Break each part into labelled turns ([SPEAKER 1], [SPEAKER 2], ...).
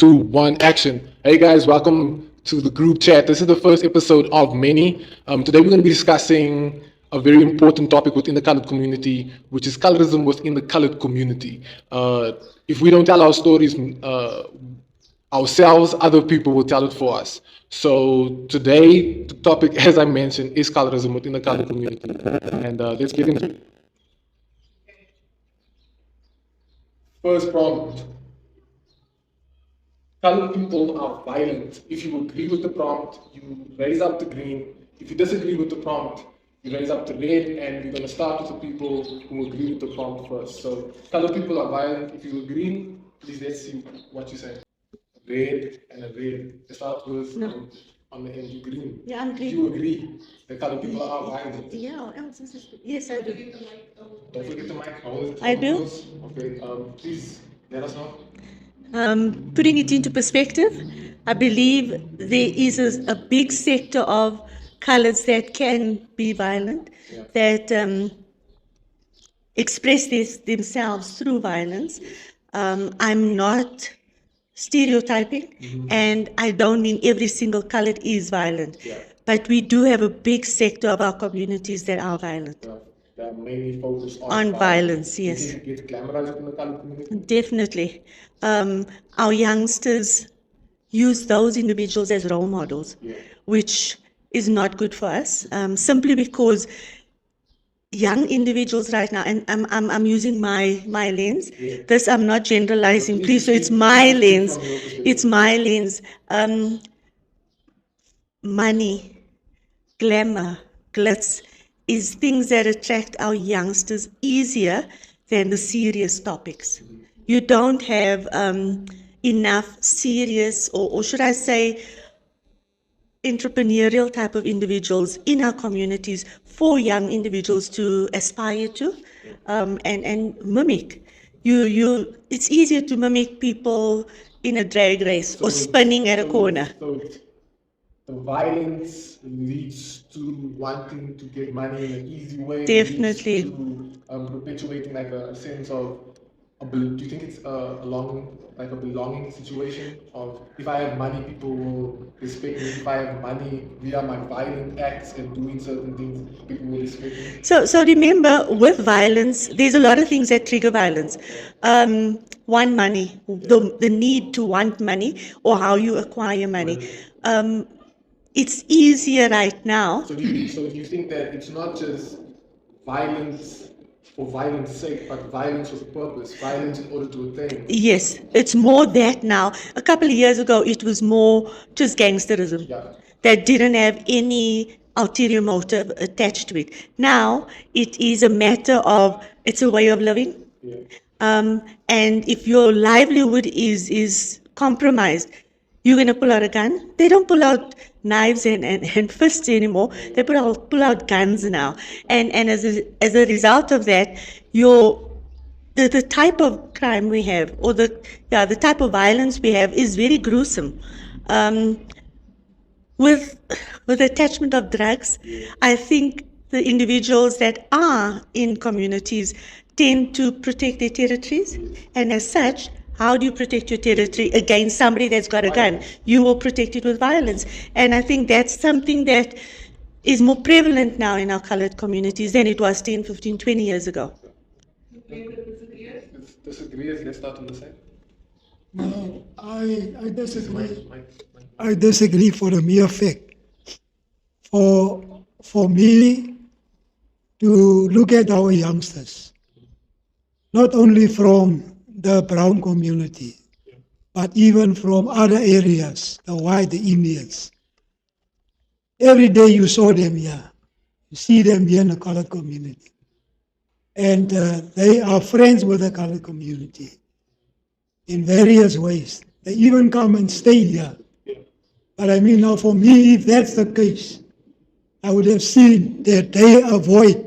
[SPEAKER 1] 2, 1, action. Hey guys, welcome to the group chat. This is the first episode of many. Today we're going to be discussing a very important topic within the colored community, which is colorism within the colored community. If we don't tell our stories ourselves, other people will tell it for us. So today, the topic, as I mentioned, is colorism within the colored community. And let's get into it. First prompt. Colored people are violent. If you agree with the prompt, you raise up the green. If you disagree with the prompt, you raise up the red, and we're going to start with the people who agree with the prompt first. So, colored people are violent. If you agree, please let's see what you say. Red and a red. Let's start with on the end, you green.
[SPEAKER 2] Yeah, I'm green.
[SPEAKER 1] You agree that colored people are violent?
[SPEAKER 2] Yeah, yes, I do.
[SPEAKER 1] Don't forget the mic.
[SPEAKER 2] I do.
[SPEAKER 1] Okay, please let us know.
[SPEAKER 2] Putting it into perspective, I believe there is a big sector of colors that can be violent, that express themselves through violence. I'm not stereotyping, and I don't mean every single color is violent, but we do have a big sector of our communities that are violent.
[SPEAKER 1] That mainly focus
[SPEAKER 2] on violence, yes.
[SPEAKER 1] Get glamorized in the colored community?
[SPEAKER 2] Definitely. Our youngsters use those individuals as role models, which is not good for us, simply because young individuals right now, and I'm using my lens. This, I'm not generalizing, please. So it's my lens. It's my lens. Money, glamour, glitz is things that attract our youngsters easier than the serious topics. You don't have enough serious, or should I say, entrepreneurial type of individuals in our communities for young individuals to aspire to and mimic. It's easier to mimic people in a drag race or spinning at a corner.
[SPEAKER 1] So the violence leads to wanting to get money in an easy way.
[SPEAKER 2] Definitely.
[SPEAKER 1] To perpetuating like a sense of, do you think it's a belonging situation of, if I have money, people will respect me. If I have money via my violent acts and doing certain things, people will respect me.
[SPEAKER 2] So remember, with violence, there's a lot of things that trigger violence. One, money, the need to want money, or how you acquire money. It's easier right now.
[SPEAKER 1] So do you think that it's not just violence for violence sake, but violence with a purpose, violence in order to attain?
[SPEAKER 2] Yes, it's more that now. A couple of years ago, it was more just gangsterism that didn't have any ulterior motive attached to it. Now, it is a matter of, it's a way of living. And if your livelihood is compromised, you're going to pull out a gun. They don't pull out knives and fists anymore. They pull out guns now. And as a result of that, the type of crime we have, or the type of violence we have, is very gruesome. With attachment of drugs, I think the individuals that are in communities tend to protect their territories, and as such, how do you protect your territory against somebody that's got a gun? You will protect it with violence. And I think that's something that is more prevalent now in our colored communities than it was 10, 15, 20 years ago.
[SPEAKER 1] Disagrees? Let's start on the side.
[SPEAKER 3] No, I disagree. I disagree for the mere fact. For me to look at our youngsters, not only from the brown community, but even from other areas, the white, the Indians. Every day you saw them here. You see them here in the colored community. And they are friends with the colored community in various ways. They even come and stay here. But I mean, now for me, if that's the case, I would have seen that they avoid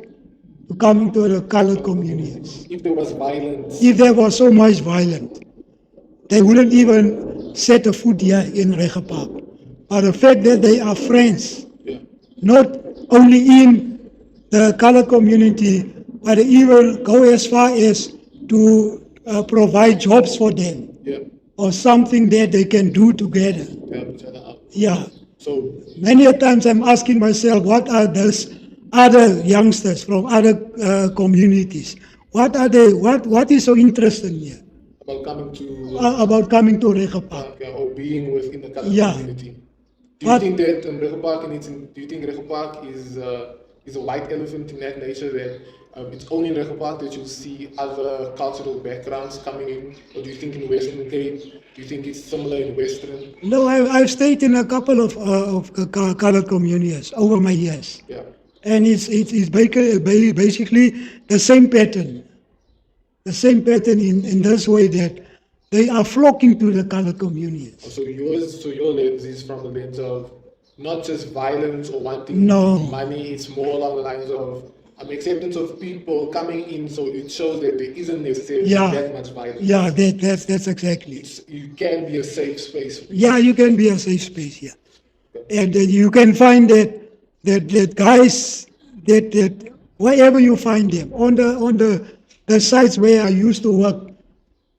[SPEAKER 3] coming to the colored communities.
[SPEAKER 1] If there was violence.
[SPEAKER 3] If there was so much violence, they wouldn't even set a foot here in Rega Park. But the fact that they are friends, not only in the colored community, but they even go as far as to provide jobs for them. or something that they can do together.
[SPEAKER 1] to help each other out.
[SPEAKER 3] Yeah.
[SPEAKER 1] So
[SPEAKER 3] Many a times I'm asking myself, what are those other youngsters from other communities? What are they? What is so interesting here
[SPEAKER 1] about coming to
[SPEAKER 3] Reger Park?
[SPEAKER 1] or being within the colored
[SPEAKER 3] Yeah.
[SPEAKER 1] community. Do you
[SPEAKER 3] What-
[SPEAKER 1] think that Reger Park do you think Reger Park is a white elephant in that nature that it's only in Reger Park that you see other cultural backgrounds coming in, or do you think in Western Cape, do you think it's similar in Western?
[SPEAKER 3] No, I've stayed in a couple of colored communities over my years.
[SPEAKER 1] Yeah.
[SPEAKER 3] And it's basically the same pattern. The same pattern in this way that they are flocking to the colored communities.
[SPEAKER 1] So your lens is from the lens of not just violence or wanting
[SPEAKER 3] No.
[SPEAKER 1] money, it's more along the lines of acceptance of people coming in, so it shows that there isn't necessarily that much violence.
[SPEAKER 3] Yeah, that's exactly.
[SPEAKER 1] You can be a safe space.
[SPEAKER 3] Yeah, you can be a safe space here. And you can find that guys that wherever you find them on the sites where I used to work,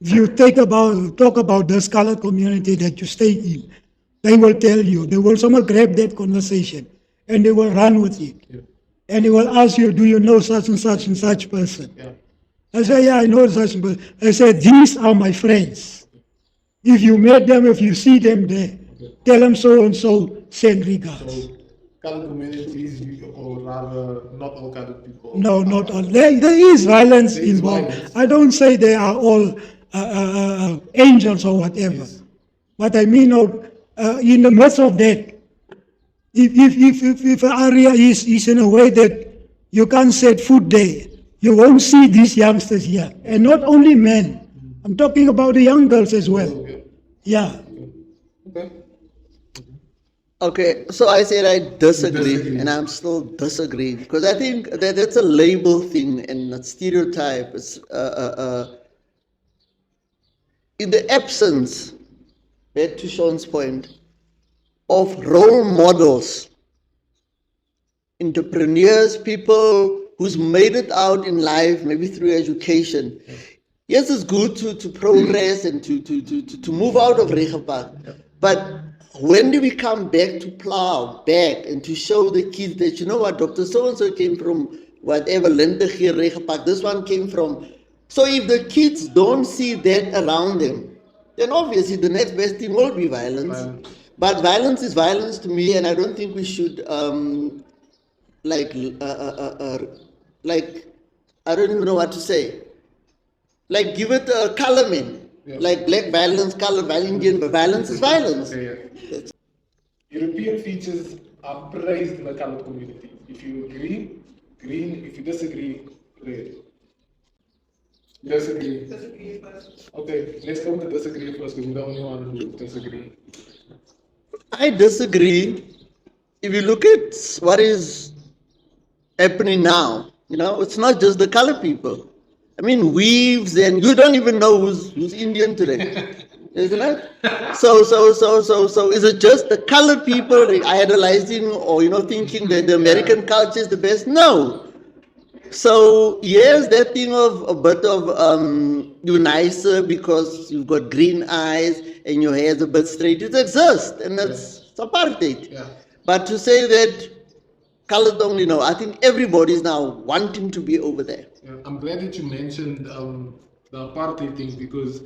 [SPEAKER 3] if you talk about this colored community that you stay in, they will tell you, they will someone grab that conversation and they will run with it.
[SPEAKER 1] Yeah.
[SPEAKER 3] And they will ask you, do you know such and such person?
[SPEAKER 1] Yeah.
[SPEAKER 3] I say, yeah, I know such person. I said, these are my friends. If you meet them, if you see them there, tell them so and so, send regards.
[SPEAKER 1] So colored communities, or rather, not all colored people.
[SPEAKER 3] No, not all. There is violence
[SPEAKER 1] There is
[SPEAKER 3] involved.
[SPEAKER 1] violence.
[SPEAKER 3] I don't say they are all angels or whatever.
[SPEAKER 1] Yes.
[SPEAKER 3] But I mean, in the midst of that, if an area is in a way that you can't set foot there, you won't see these youngsters here. And not only men. I'm talking about the young girls as well.
[SPEAKER 1] Okay.
[SPEAKER 3] Yeah.
[SPEAKER 1] Okay.
[SPEAKER 4] Okay, so I said I disagree,
[SPEAKER 1] Disagree.
[SPEAKER 4] and I'm still disagreeing because I think that that's a label thing and a stereotype. It's, in the absence, back to Shawn's point, of role models, entrepreneurs, people who's made it out in life, maybe through education. Yes, it's good to progress and to move out of Reger Park, but when do we come back to plow back and to show the kids that, you know what, Dr. So-and-so came from whatever, Lente here, Reger Park, this one came from. So if the kids don't see that around them, then obviously the next best thing will be violence. But violence is violence to me, and I don't think we should, like, I don't even know what to say. Like, give it a color, man.
[SPEAKER 1] Yeah.
[SPEAKER 4] Like black violence, color Indian, but violence is violence.
[SPEAKER 1] Okay, yeah. European features are praised in the colored community. If you agree, green. If you disagree, red. Disagree.
[SPEAKER 5] Disagree first.
[SPEAKER 1] Okay, let's go with the disagree first because we're the only one who disagree.
[SPEAKER 4] I disagree. If you look at what is happening now, you know, it's not just the color people. I mean, weaves, and you don't even know who's Indian today, isn't it? So is it just the colored people idolizing or, you know, thinking that the American culture is the best? No. So yes, that thing of a bit of you're nicer because you've got green eyes and your hair's a bit straight, it exists, and that's apartheid.
[SPEAKER 1] Yeah.
[SPEAKER 4] But to say that colored only, no, I think everybody's now wanting to be over there.
[SPEAKER 1] Yeah, I'm glad that you mentioned the apartheid thing because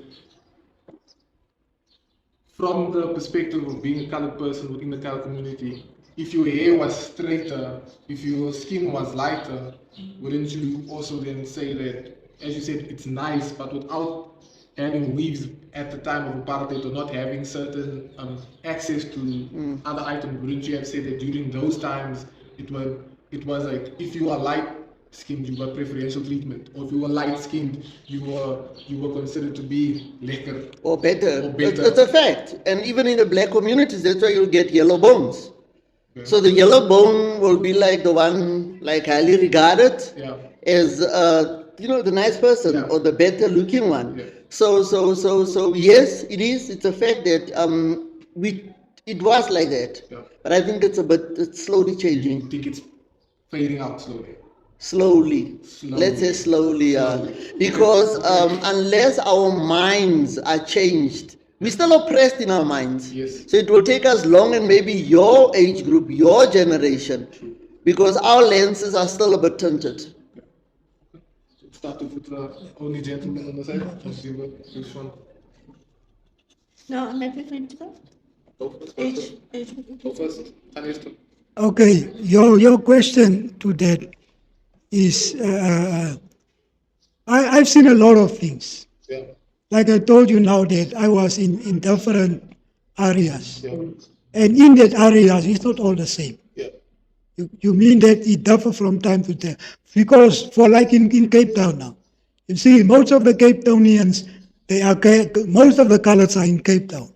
[SPEAKER 1] from the perspective of being a colored person within the colored community, if your hair was straighter, if your skin was lighter, wouldn't you also then say that, as you said, it's nice, but without having weaves at the time of apartheid or not having certain access to other items, wouldn't you have said that during those times it was like if you are light skinned you got preferential treatment, or if you were light skinned you were considered to be lekker
[SPEAKER 4] Or better.
[SPEAKER 1] Or better.
[SPEAKER 4] It's a fact. And even in the black communities, that's why you'll get yellow bones.
[SPEAKER 1] Okay.
[SPEAKER 4] So the yellow bone will be like the one like highly regarded
[SPEAKER 1] Yeah.
[SPEAKER 4] as you know, the nice person
[SPEAKER 1] Yeah.
[SPEAKER 4] or the better looking one.
[SPEAKER 1] Yeah.
[SPEAKER 4] So yes, it is. It's a fact that it was like that.
[SPEAKER 1] Yeah.
[SPEAKER 4] But I think it's slowly
[SPEAKER 1] You
[SPEAKER 4] changing.
[SPEAKER 1] think it's fading out slowly?
[SPEAKER 4] Slowly. Let's say slowly, because unless our minds are changed, We're still oppressed in our minds.
[SPEAKER 1] Yes.
[SPEAKER 4] So it will take us long, and maybe your age group, your generation, because our lenses are still a bit tinted.
[SPEAKER 1] Start with the only gentleman on the side. This one.
[SPEAKER 2] No, I'm happy for him to go.
[SPEAKER 1] Go first.
[SPEAKER 2] Age.
[SPEAKER 1] Go first. Tanisha.
[SPEAKER 3] Okay, your question to that is, I've seen a lot of things.
[SPEAKER 1] Yeah.
[SPEAKER 3] Like I told you now that I was in different areas.
[SPEAKER 1] Yeah.
[SPEAKER 3] And in that areas, it's not all the same.
[SPEAKER 1] Yeah.
[SPEAKER 3] You mean that it differs from time to time? Because for like in Cape Town now, you see, most of the Cape Townians, most of the colors are in Cape Town,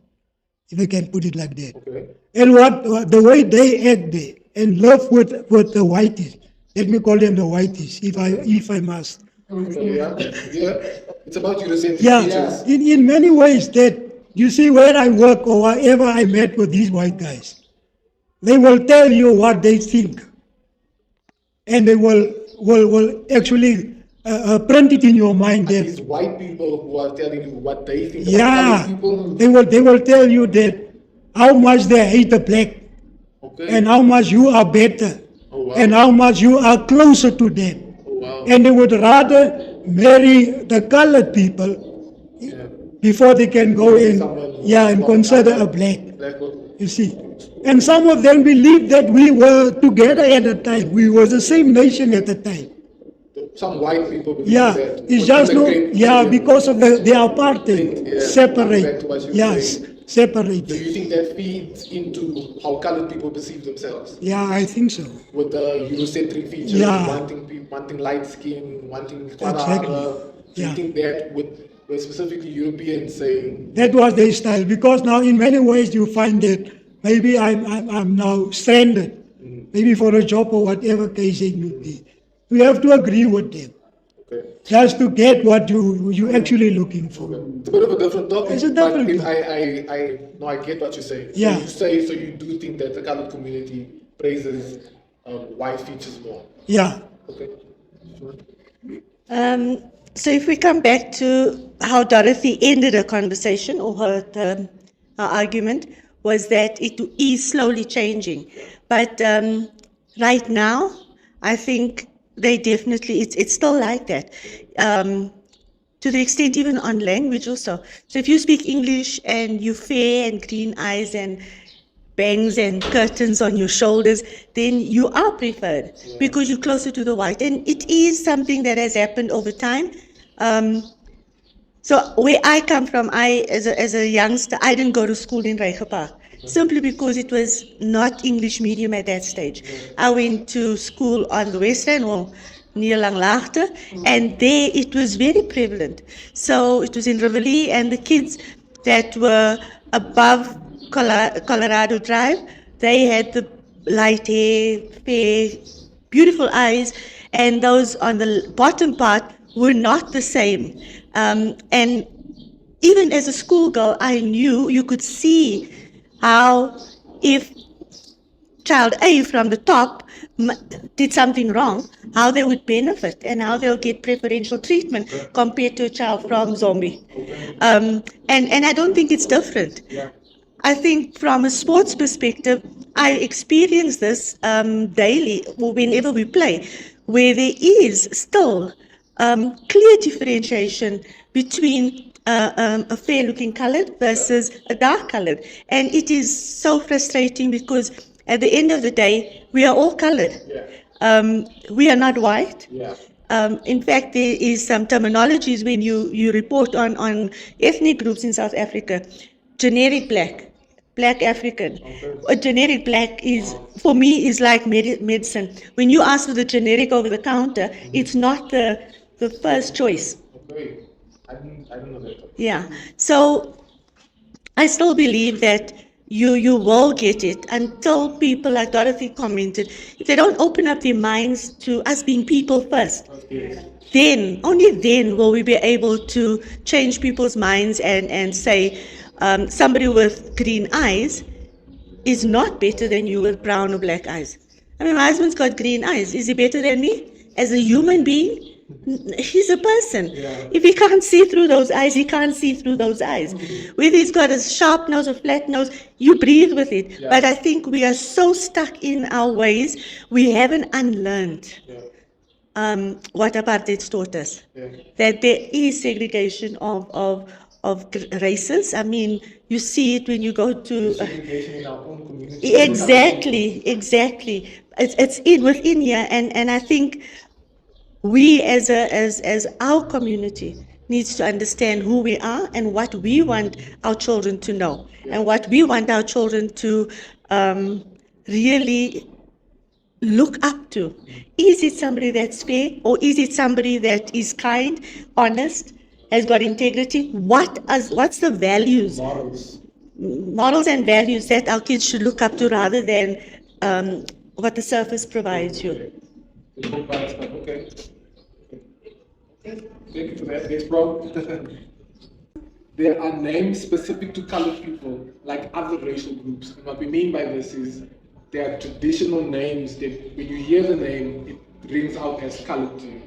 [SPEAKER 3] if I can put it like that.
[SPEAKER 1] Okay.
[SPEAKER 3] And what the way they act there and love with the whiteys, let me call them the whiteys, if I must.
[SPEAKER 1] Yeah. Yeah. It's about Eurocentric
[SPEAKER 3] Yeah,
[SPEAKER 1] features.
[SPEAKER 3] in many ways that you see where I work or wherever I met with these white guys, they will tell you what they think, and they will actually print it in your mind that
[SPEAKER 1] These white people who are telling you what they think
[SPEAKER 3] yeah,
[SPEAKER 1] about other people.
[SPEAKER 3] they will tell you that how much they hate the black
[SPEAKER 1] Okay.
[SPEAKER 3] and how much you are better
[SPEAKER 1] Oh, wow.
[SPEAKER 3] and how much you are closer to them.
[SPEAKER 1] Oh, wow.
[SPEAKER 3] And they would rather marry the colored people
[SPEAKER 1] Yeah.
[SPEAKER 3] before they can go in,
[SPEAKER 1] Someone
[SPEAKER 3] and
[SPEAKER 1] from
[SPEAKER 3] consider
[SPEAKER 1] other
[SPEAKER 3] a black.
[SPEAKER 1] Black people.
[SPEAKER 3] You see. And some of them believed that we were together at the time. We were the same nation at the time.
[SPEAKER 1] Some white people believe
[SPEAKER 3] Yeah,
[SPEAKER 1] that.
[SPEAKER 3] it's
[SPEAKER 1] But
[SPEAKER 3] just
[SPEAKER 1] in the
[SPEAKER 3] no,
[SPEAKER 1] Cape
[SPEAKER 3] yeah,
[SPEAKER 1] Town,
[SPEAKER 3] because of the apartheid,
[SPEAKER 1] Yeah, back
[SPEAKER 3] separate,
[SPEAKER 1] to what you were
[SPEAKER 3] yes,
[SPEAKER 1] saying.
[SPEAKER 3] separate.
[SPEAKER 1] Do you think that feeds into how colored people perceive themselves?
[SPEAKER 3] Yeah, I think so.
[SPEAKER 1] With the Eurocentric features,
[SPEAKER 3] Yeah.
[SPEAKER 1] wanting light skin, wanting
[SPEAKER 3] Exactly.
[SPEAKER 1] Do you
[SPEAKER 3] Yeah.
[SPEAKER 1] think that with specifically Europeans saying,
[SPEAKER 3] That was their style. Because now, in many ways, you find that maybe I'm now stranded, maybe for a job or whatever case it may be. We have to agree with them,
[SPEAKER 1] okay,
[SPEAKER 3] just to get what you actually looking for.
[SPEAKER 1] it's a bit of a different topic,
[SPEAKER 3] It's a different
[SPEAKER 1] but
[SPEAKER 3] topic.
[SPEAKER 1] I get what you're saying.
[SPEAKER 3] Yeah.
[SPEAKER 1] So you do think that the colored community praises white features more.
[SPEAKER 3] Yeah.
[SPEAKER 1] Okay.
[SPEAKER 2] So if we come back to how Dorothy ended her conversation or her argument was that it is slowly changing. But right now, I think they definitely, it's still like that. To the extent even on language also. So if you speak English and you're fair and green eyes and bangs and curtains on your shoulders, then you are preferred because you're closer to the white. And it is something that has happened over time. So where I come from, as a youngster, I didn't go to school in Reichenbach, simply because it was not English medium at that stage. I went to school on the West End or near Langlaagte, and there it was very prevalent. So it was in Rivoli, and the kids that were above Colorado Drive, they had the light hair, fair, beautiful eyes, and those on the bottom part were not the same. And even as a schoolgirl, I knew you could see how if child A from the top did something wrong, how they would benefit and how they'll get preferential treatment compared to a child from Zombie. And I don't think it's different. I think from a sports perspective, I experience this daily or whenever we play, where there is still clear differentiation between a fair-looking colored versus a dark-colored. And it is so frustrating because at the end of the day, we are all colored. We are not white. In fact, there is some terminologies when you report on ethnic groups in South Africa. Generic black African. A generic black is, for me, is like medicine. When you ask for the generic over the counter, it's not the first choice.
[SPEAKER 1] Okay. I didn't know that.
[SPEAKER 2] Yeah. So I still believe that you will get it until people, like Dorothy commented, if they don't open up their minds to us being people first, then, only then will we be able to change people's minds and say somebody with green eyes is not better than you with brown or black eyes. I mean, my husband's got green eyes. Is he better than me as a human being? He's a person.
[SPEAKER 1] Yeah.
[SPEAKER 2] If he can't see through those eyes, he can't see through those eyes. Whether he's got a sharp nose or flat nose, you breathe with it.
[SPEAKER 1] Yeah.
[SPEAKER 2] But I think we are so stuck in our ways, we haven't unlearned what apartheid taught us.
[SPEAKER 1] Yeah.
[SPEAKER 2] That there is segregation of races. I mean, you see it when you go to...
[SPEAKER 1] Segregation in our own community.
[SPEAKER 2] Exactly. It's within here, and I think we as our community needs to understand who we are and what we want our children to know, and what we want our children to really look up to. Is it somebody that's fair, or is it somebody that is kind, honest, has got integrity? What's the values, morals and values that our kids should look up to, rather than what the surface provides you?
[SPEAKER 1] Okay. Thank you for that. Next problem. There are names specific to colored people, like other racial groups. And what we mean by this is there are traditional names that when you hear the name, it rings out as colored to you.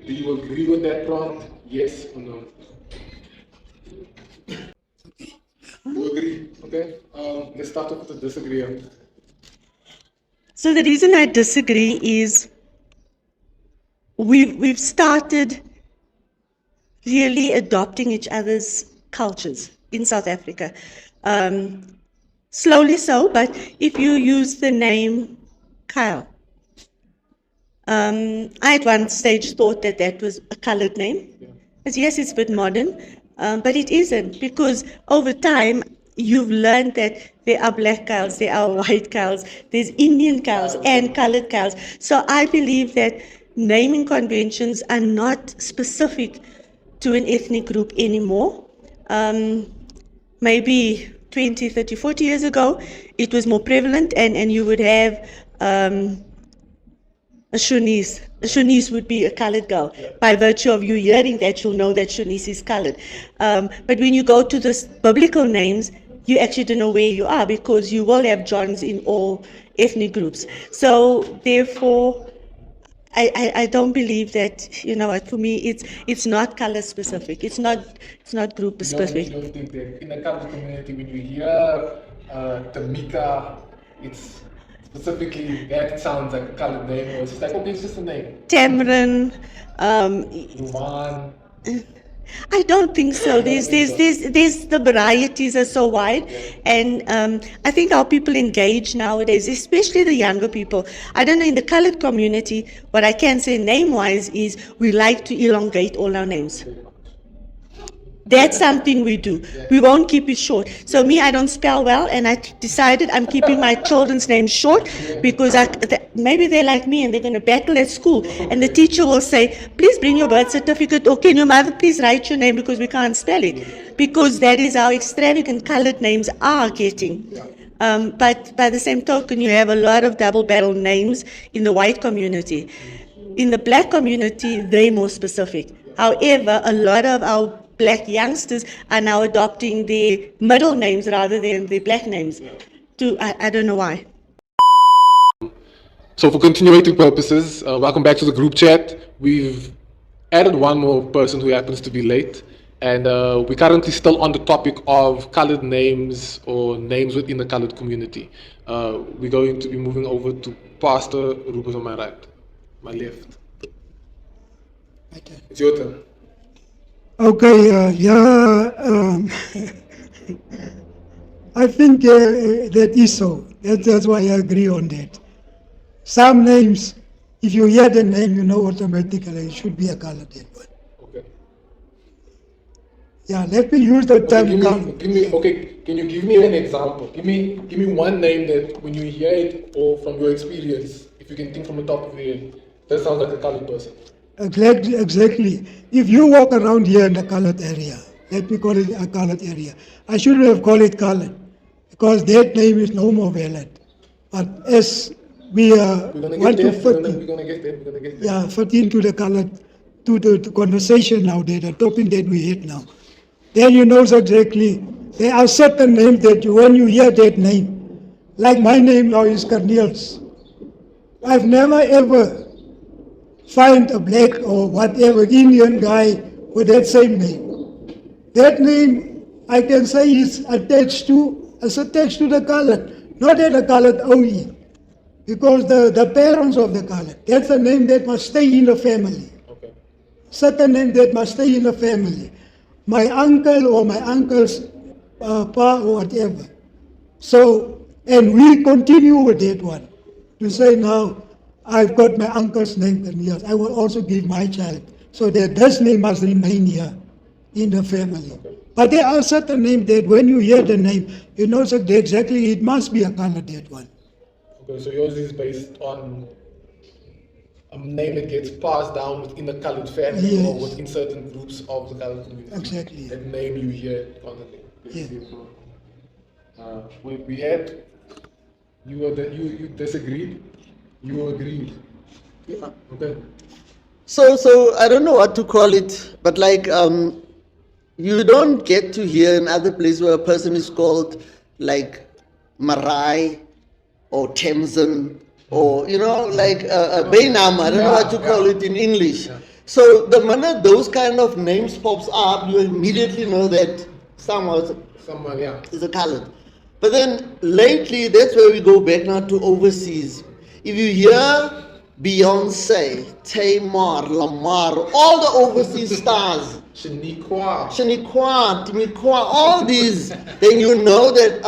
[SPEAKER 1] Do you agree with that prompt? Yes or no? You agree? Okay. Let's start off with the disagree.
[SPEAKER 2] So the reason I disagree is we've started really adopting each other's cultures in South Africa. Slowly so, but if you use the name Kyle, I at one stage thought that was a colored name. Because yes, it's a bit modern, but it isn't, because over time you've learned that there are black cows, there are white cows, there's Indian cows and colored cows. So I believe that naming conventions are not specific to an ethnic group anymore. Maybe 20, 30, 40 years ago, it was more prevalent, and you would have a Shawnees. A Shawnees would be a colored girl. By virtue of you hearing that, you'll know that Shawnees is colored. But when you go to the biblical names, you actually don't know where you are, because you will have Johns in all ethnic groups. So therefore, I don't believe that, you know what, for me, it's not color specific. It's not group specific.
[SPEAKER 1] You don't think that in the colored community, when you hear Tamika, it's specifically that sounds like a colored name, or it's just like, okay, it's just a name.
[SPEAKER 2] Tamron,
[SPEAKER 1] Ruman.
[SPEAKER 2] I don't think so. There's the varieties are so wide, and I think how people engage nowadays, especially the younger people. I don't know, in the colored community, what I can say name-wise is we like to elongate all our names. That's something we do. We won't keep it short. So me, I don't spell well, and I decided I'm keeping my children's names short, because maybe they're like me and they're going to battle at school, and the teacher will say, please bring your birth certificate, or can your mother please write your name, because we can't spell it, because that is how extravagant colored names are getting. But by the same token, you have a lot of double barrel names in the white community. In the black community, they're more specific. However, a lot of our black youngsters are now adopting their middle names rather than their black names. I don't know why.
[SPEAKER 1] So for continuity purposes, welcome back to the group chat. We've added one more person who happens to be late, and we're currently still on the topic of colored names or names within the colored community. We're going to be moving over to Pastor Rupert on my right, my left. It's your turn.
[SPEAKER 3] Okay, I think that is so. That's why I agree on that. Some names, if you hear the name, you know automatically it should be a colored one.
[SPEAKER 1] Okay.
[SPEAKER 3] Yeah, let me use the term colored.
[SPEAKER 1] Can you give me an example? Give me one name that when you hear it, or from your experience, if you can think from the top of your head, that sounds like a colored person.
[SPEAKER 3] Exactly. If you walk around here in the colored area, let me call it a colored area. I shouldn't have called it colored, because that name is no more valid. But as we want to fit into the colored, to the conversation now, the topic that we hit now, then you know exactly there are certain names that when you hear that name, like my name now is Cornelius. I've never ever find a black or whatever Indian guy with that same name. That name, I can say, is attached to the colored, not that the colored only. Because the parents of the colored, that's a name that must stay in the family.
[SPEAKER 1] Okay.
[SPEAKER 3] Certain name that must stay in the family. My uncle or my uncle's pa or whatever. So, and we continue with that one. To say now, I've got my uncle's name, and yes, I will also give my child. So that this name must remain here in the family. But there are certain names that when you hear the name, you know so exactly it must be a colored that one.
[SPEAKER 1] Okay, so yours is based on a name that gets passed down within the colored family or
[SPEAKER 3] Yes.
[SPEAKER 1] within certain groups of the colored community.
[SPEAKER 3] Exactly.
[SPEAKER 1] That name you hear constantly.
[SPEAKER 3] Yeah.
[SPEAKER 1] We had, you disagreed, you agreed.
[SPEAKER 4] Yeah.
[SPEAKER 1] Okay.
[SPEAKER 4] So I don't know what to call it, but like you don't get to hear in other places where a person is called like Marai or Thamsan or like Bainam. I don't know what to call it in English. So the minute those kind of names pops up, you immediately know that someone
[SPEAKER 1] Yeah.
[SPEAKER 4] is a colored. But then lately, that's where we go back now to overseas. If you hear Beyonce, Tamar, Lamar, all the overseas stars,
[SPEAKER 1] Shaniqua.
[SPEAKER 4] Timikwa, all these, then you know that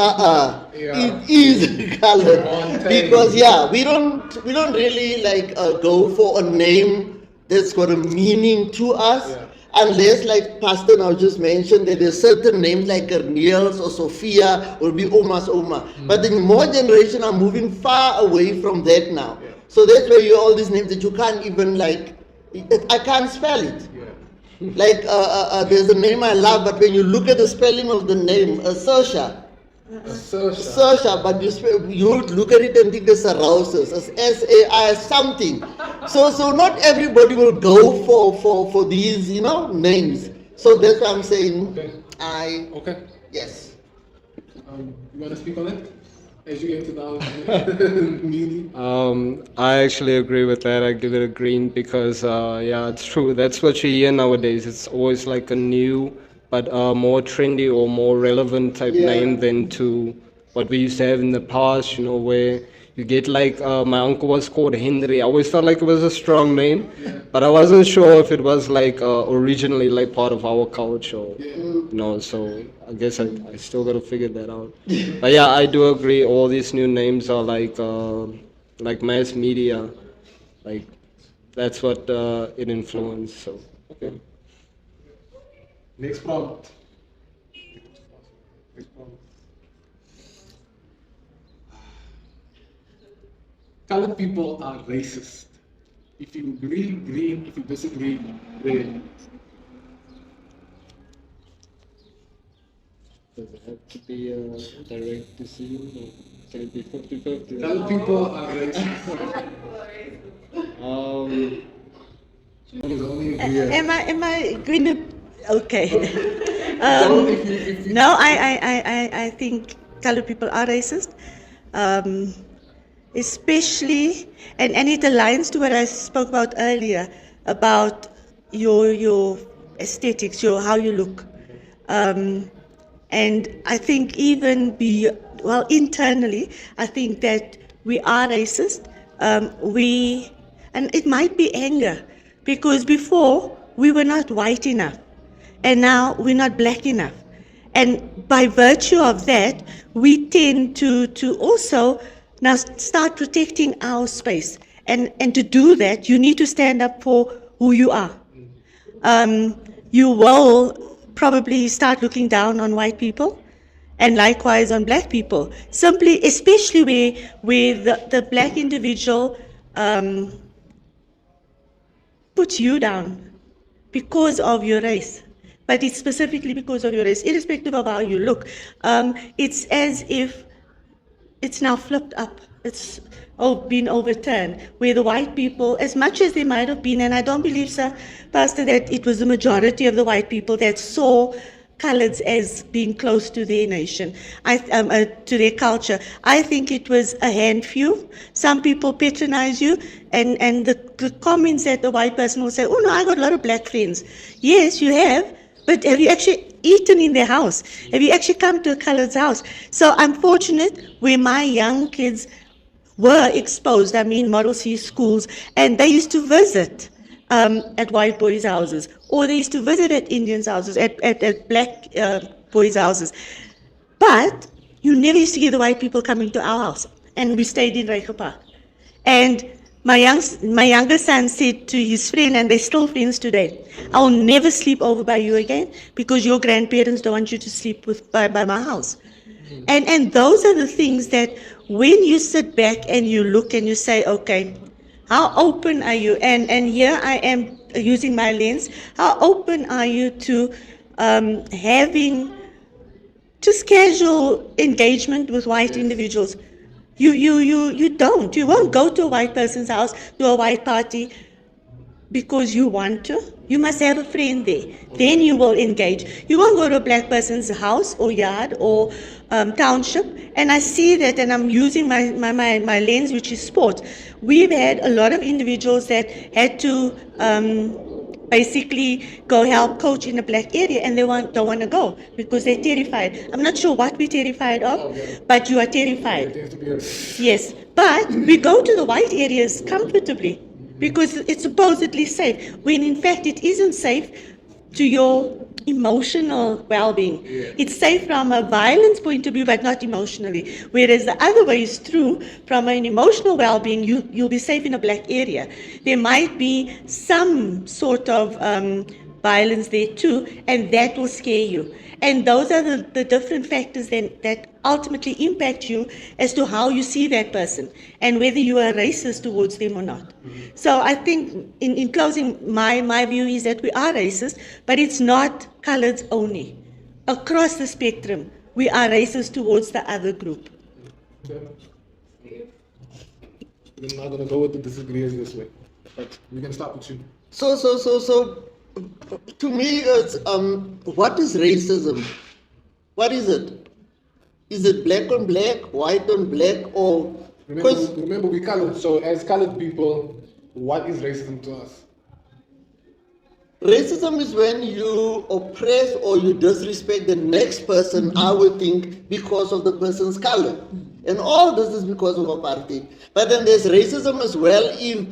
[SPEAKER 4] it is colored. Because we don't really like go for a name that's got a meaning to us.
[SPEAKER 1] Yeah.
[SPEAKER 4] Unless, like Pastor now just mentioned, that there's certain names like Niels or Sophia will be Oma's Oma. But the more generation are moving far away from that now.
[SPEAKER 1] Yeah.
[SPEAKER 4] So that's where you all these names that you can't even like, I can't spell it.
[SPEAKER 1] Yeah.
[SPEAKER 4] Like there's a name I love, but when you look at the spelling of the name, Saoirse, Saoirse, but you look at it and think it's a Rouses, it's S-A-I something. So not everybody will go for these, names. So that's why I'm saying,
[SPEAKER 1] Okay. Okay.
[SPEAKER 4] yes.
[SPEAKER 1] You want to speak on it? As you enter now, meaning?
[SPEAKER 5] I actually agree with that. I give it a green because, it's true. That's what you hear nowadays. It's always like a new, but more trendy or more relevant type name than to what we used to have in the past, where you get like, my uncle was called Henry. I always felt like it was a strong name, but I wasn't sure if it was like originally like part of our culture, so I guess I still got to figure that out. But yeah, I do agree. All these new names are like mass media, like that's what it influenced. So okay.
[SPEAKER 1] Next prompt. Colored people are racist. If you agree, green. If you disagree, red.
[SPEAKER 5] Does it have to be a direct decision or can it be 50-50?
[SPEAKER 1] Colored people are racist. There's only a green.
[SPEAKER 2] Am I going to? Okay.
[SPEAKER 1] So if you
[SPEAKER 2] No, I think colored people are racist, especially, and it aligns to what I spoke about earlier about your aesthetics, how you look, and I think even internally, I think that we are racist. And it might be anger, because before we were not white enough. And now we're not black enough. And by virtue of that, we tend to also now start protecting our space. And to do that, you need to stand up for who you are. You will probably start looking down on white people and likewise on black people. Simply, especially where the black individual puts you down because of your race. But it's specifically because of your race, irrespective of how you look. It's as if it's now flipped up. It's been overturned, where the white people, as much as they might have been, and I don't believe, sir, Pastor, that it was the majority of the white people that saw colours as being close to their nation, to their culture. I think it was a handful. Some people patronize you, and the comments that the white person will say, oh no, I got a lot of black friends. Yes, you have, but have you actually eaten in their house? Have you actually come to a coloured's house? So I'm fortunate where my young kids were exposed, Model C schools, and they used to visit at white boys' houses, or they used to visit at Indians' houses, at black boys' houses. But you never used to get the white people coming to our house, and we stayed in Reiger Park. And my younger son said to his friend, and they're still friends today, I'll never sleep over by you again because your grandparents don't want you to sleep by my house. And those are the things that when you sit back and you look and you say, okay, how open are you? And here I am using my lens. How open are you to having just casual engagement with white individuals? You don't. You won't go to a white person's house, to a white party, because you want to. You must have a friend there. Then you will engage. You won't go to a black person's house or yard or township. And I see that, and I'm using my lens, which is sport. We've had a lot of individuals that had to basically go help coach in a black area, and they don't want to go because they're terrified. I'm not sure what we're terrified of, but you are terrified. Yes, but we go to the white areas comfortably because it's supposedly safe, when in fact it isn't safe to your emotional well-being. It's safe from a violence point of view, but not emotionally. Whereas the other way is true. From an emotional well-being, you'll be safe in a black area. There might be some sort of violence there too, and that will scare you. And those are the different factors then that ultimately impact you as to how you see that person and whether you are racist towards them or not. So I think in closing, my view is that we are racist, but it's not coloureds only. Across the spectrum, we are racist towards the other group.
[SPEAKER 1] We're not going to go with the disagrees this way, but we can start with you.
[SPEAKER 4] So, to me, it's, what is racism? What is it? Is it black on black, white on black, or?
[SPEAKER 1] Remember, we colored. So, as colored people, what is racism to us?
[SPEAKER 4] Racism is when you oppress or you disrespect the next person, I would think, because of the person's color. And all this is because of apartheid. But then there's racism as well if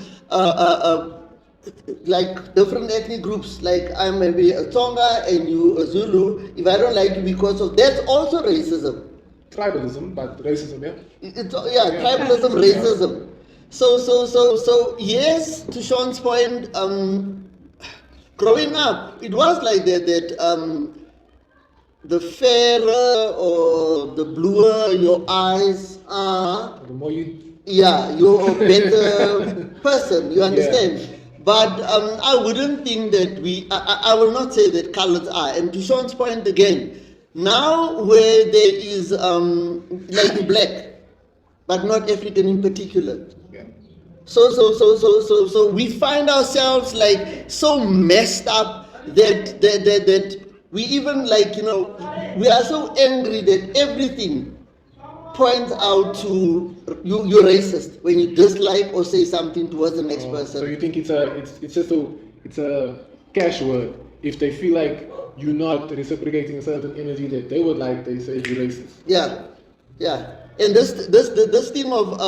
[SPEAKER 4] like different ethnic groups, like I'm maybe a Tonga and you a Zulu, if I don't like you because of, that's also racism.
[SPEAKER 1] Tribalism, but racism, yeah?
[SPEAKER 4] Tribalism, racism. So yes, to Shawn's point, growing up, it was like that the fairer or the bluer your eyes are,
[SPEAKER 1] The more you...
[SPEAKER 4] you're a better person, you understand? Yeah. But I wouldn't think that I will not say that colors are. And to Shawn's point again, now where there is like black, but not African in particular.
[SPEAKER 1] Yeah.
[SPEAKER 4] So we find ourselves like so messed up that we even we are so angry that everything points out to you're racist when you dislike or say something towards the next person.
[SPEAKER 1] So you think it's a cash word. If they feel like you're not reciprocating a certain energy that they would like, they say you're racist.
[SPEAKER 4] Yeah. And this theme of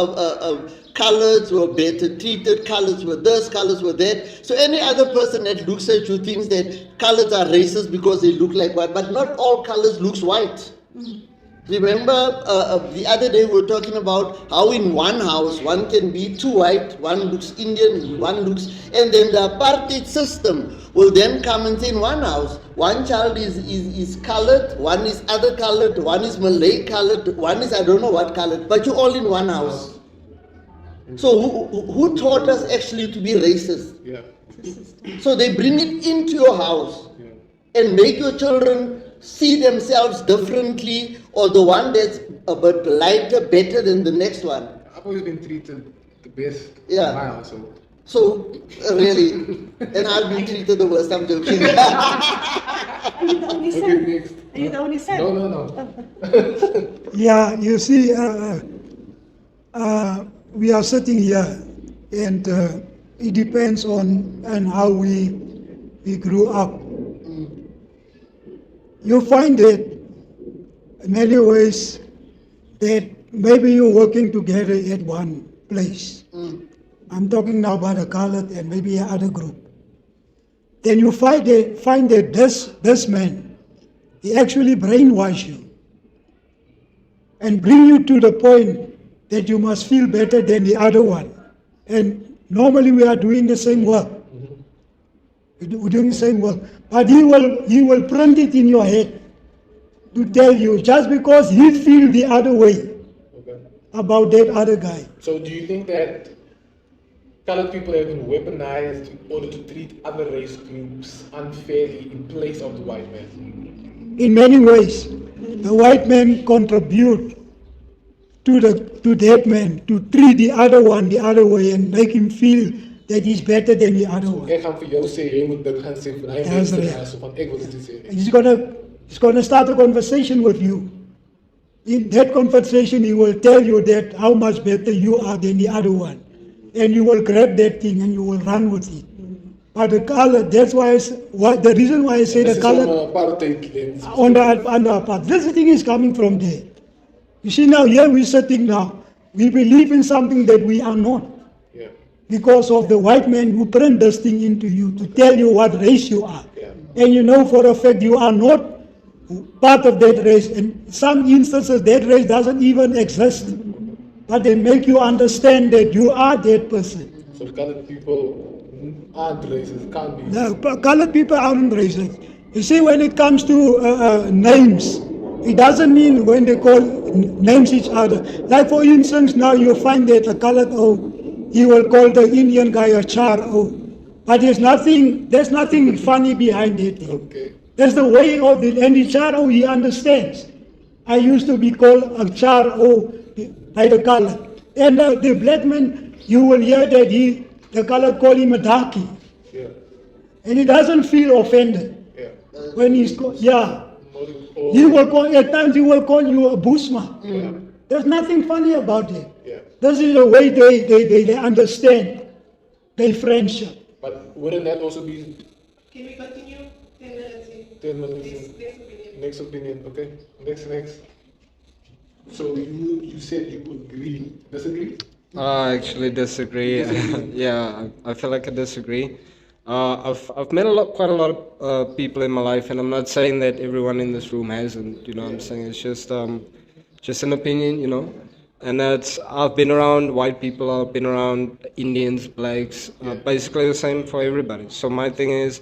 [SPEAKER 4] colors were better treated, colors were this, colors were that. So any other person that looks at you thinks that colors are racist because they look like white, but not all colors looks white. Mm-hmm. Remember the other day we were talking about how in one house one can be two white, one looks Indian, one looks, and then the apartheid system will then come and say in one house, one child is colored, one is other colored, one is Malay colored, one is I don't know what colored, but you're all in one house. So who taught us actually to be racist?
[SPEAKER 1] Yeah.
[SPEAKER 4] So they bring it into your house and make your children see themselves differently, or the one that's a bit lighter better than the next one.
[SPEAKER 1] I've always been treated the best
[SPEAKER 4] Yeah.
[SPEAKER 1] in my household.
[SPEAKER 4] So, really, and I've been treated the worst. I'm joking.
[SPEAKER 2] Are you the only
[SPEAKER 1] Okay,
[SPEAKER 2] son?
[SPEAKER 1] next.
[SPEAKER 2] Are you the only son?
[SPEAKER 1] No.
[SPEAKER 3] Yeah, you see, we are sitting here, and it depends on how we grew up. You find that in many ways that maybe you're working together at one place. I'm talking now about a colored and maybe another group. Then you find that this man, he actually brainwash you and bring you to the point that you must feel better than the other one. And normally we are doing the same work. We're doing the same work. But he will print it in your head to tell you just because he feel the other way
[SPEAKER 1] Okay.
[SPEAKER 3] about that other guy.
[SPEAKER 1] So do you think that colored people have been weaponized in order to treat other race groups unfairly in place of the white man?
[SPEAKER 3] In many ways, the white man contribute to that man to treat the other one the other way and make him feel that he's better than the other one.
[SPEAKER 1] Ek gaan vir jou sê jy moet dit gaan sê vir hy
[SPEAKER 3] Dis
[SPEAKER 1] mense
[SPEAKER 3] reg.
[SPEAKER 1] daar so van ek wil dit nie sê nie.
[SPEAKER 3] He's gonna start a conversation with you. In that conversation, he will tell you that how much better you are than the other one, and you will grab that thing and you will run with it. But the color, that's why the reason why I say
[SPEAKER 1] Dis
[SPEAKER 3] the
[SPEAKER 1] is
[SPEAKER 3] color
[SPEAKER 1] om 'n apartheid lens.
[SPEAKER 3] on the part. This thing is coming from there. You see now here we're sitting now. We believe in something that we are not.
[SPEAKER 1] Yeah.
[SPEAKER 3] Because of the white man who print this thing into you to tell you what race you are.
[SPEAKER 1] Yeah.
[SPEAKER 3] And you know for a fact you are not part of that race. In some instances that race doesn't even exist. But they make you understand that you are that person.
[SPEAKER 1] So colored people aren't racist, can't be.
[SPEAKER 3] The colored people aren't racist. You see, when it comes to names, it doesn't mean when they call names each other. Like for instance, now you find that a colored he will call the Indian guy a char but there's nothing funny behind it.
[SPEAKER 1] Okay.
[SPEAKER 3] That's the way of it, and the char he understands. I used to be called a char by the colored, and the black man, you will hear that the colored call him a darky,
[SPEAKER 1] Yeah.
[SPEAKER 3] and he doesn't feel offended
[SPEAKER 1] Yeah.
[SPEAKER 3] when he's called, yeah.
[SPEAKER 1] Or-
[SPEAKER 3] He will call, at times he will call you a busma.
[SPEAKER 1] Yeah.
[SPEAKER 3] There's nothing funny about it.
[SPEAKER 1] Yeah.
[SPEAKER 3] This is the way they understand their friendship.
[SPEAKER 1] But wouldn't that also be
[SPEAKER 6] Can we continue? 10 minutes.
[SPEAKER 1] 10 minutes?
[SPEAKER 6] Next opinion.
[SPEAKER 1] Next opinion, okay. Next. So you said you agree, disagree?
[SPEAKER 5] I actually disagree. Yeah, I feel like I disagree. I've met quite a lot of people in my life, and I'm not saying that everyone in this room hasn't. You know, what I'm saying it's just an opinion. You know, and I've been around white people, I've been around Indians, blacks, basically the same for everybody. So my thing is,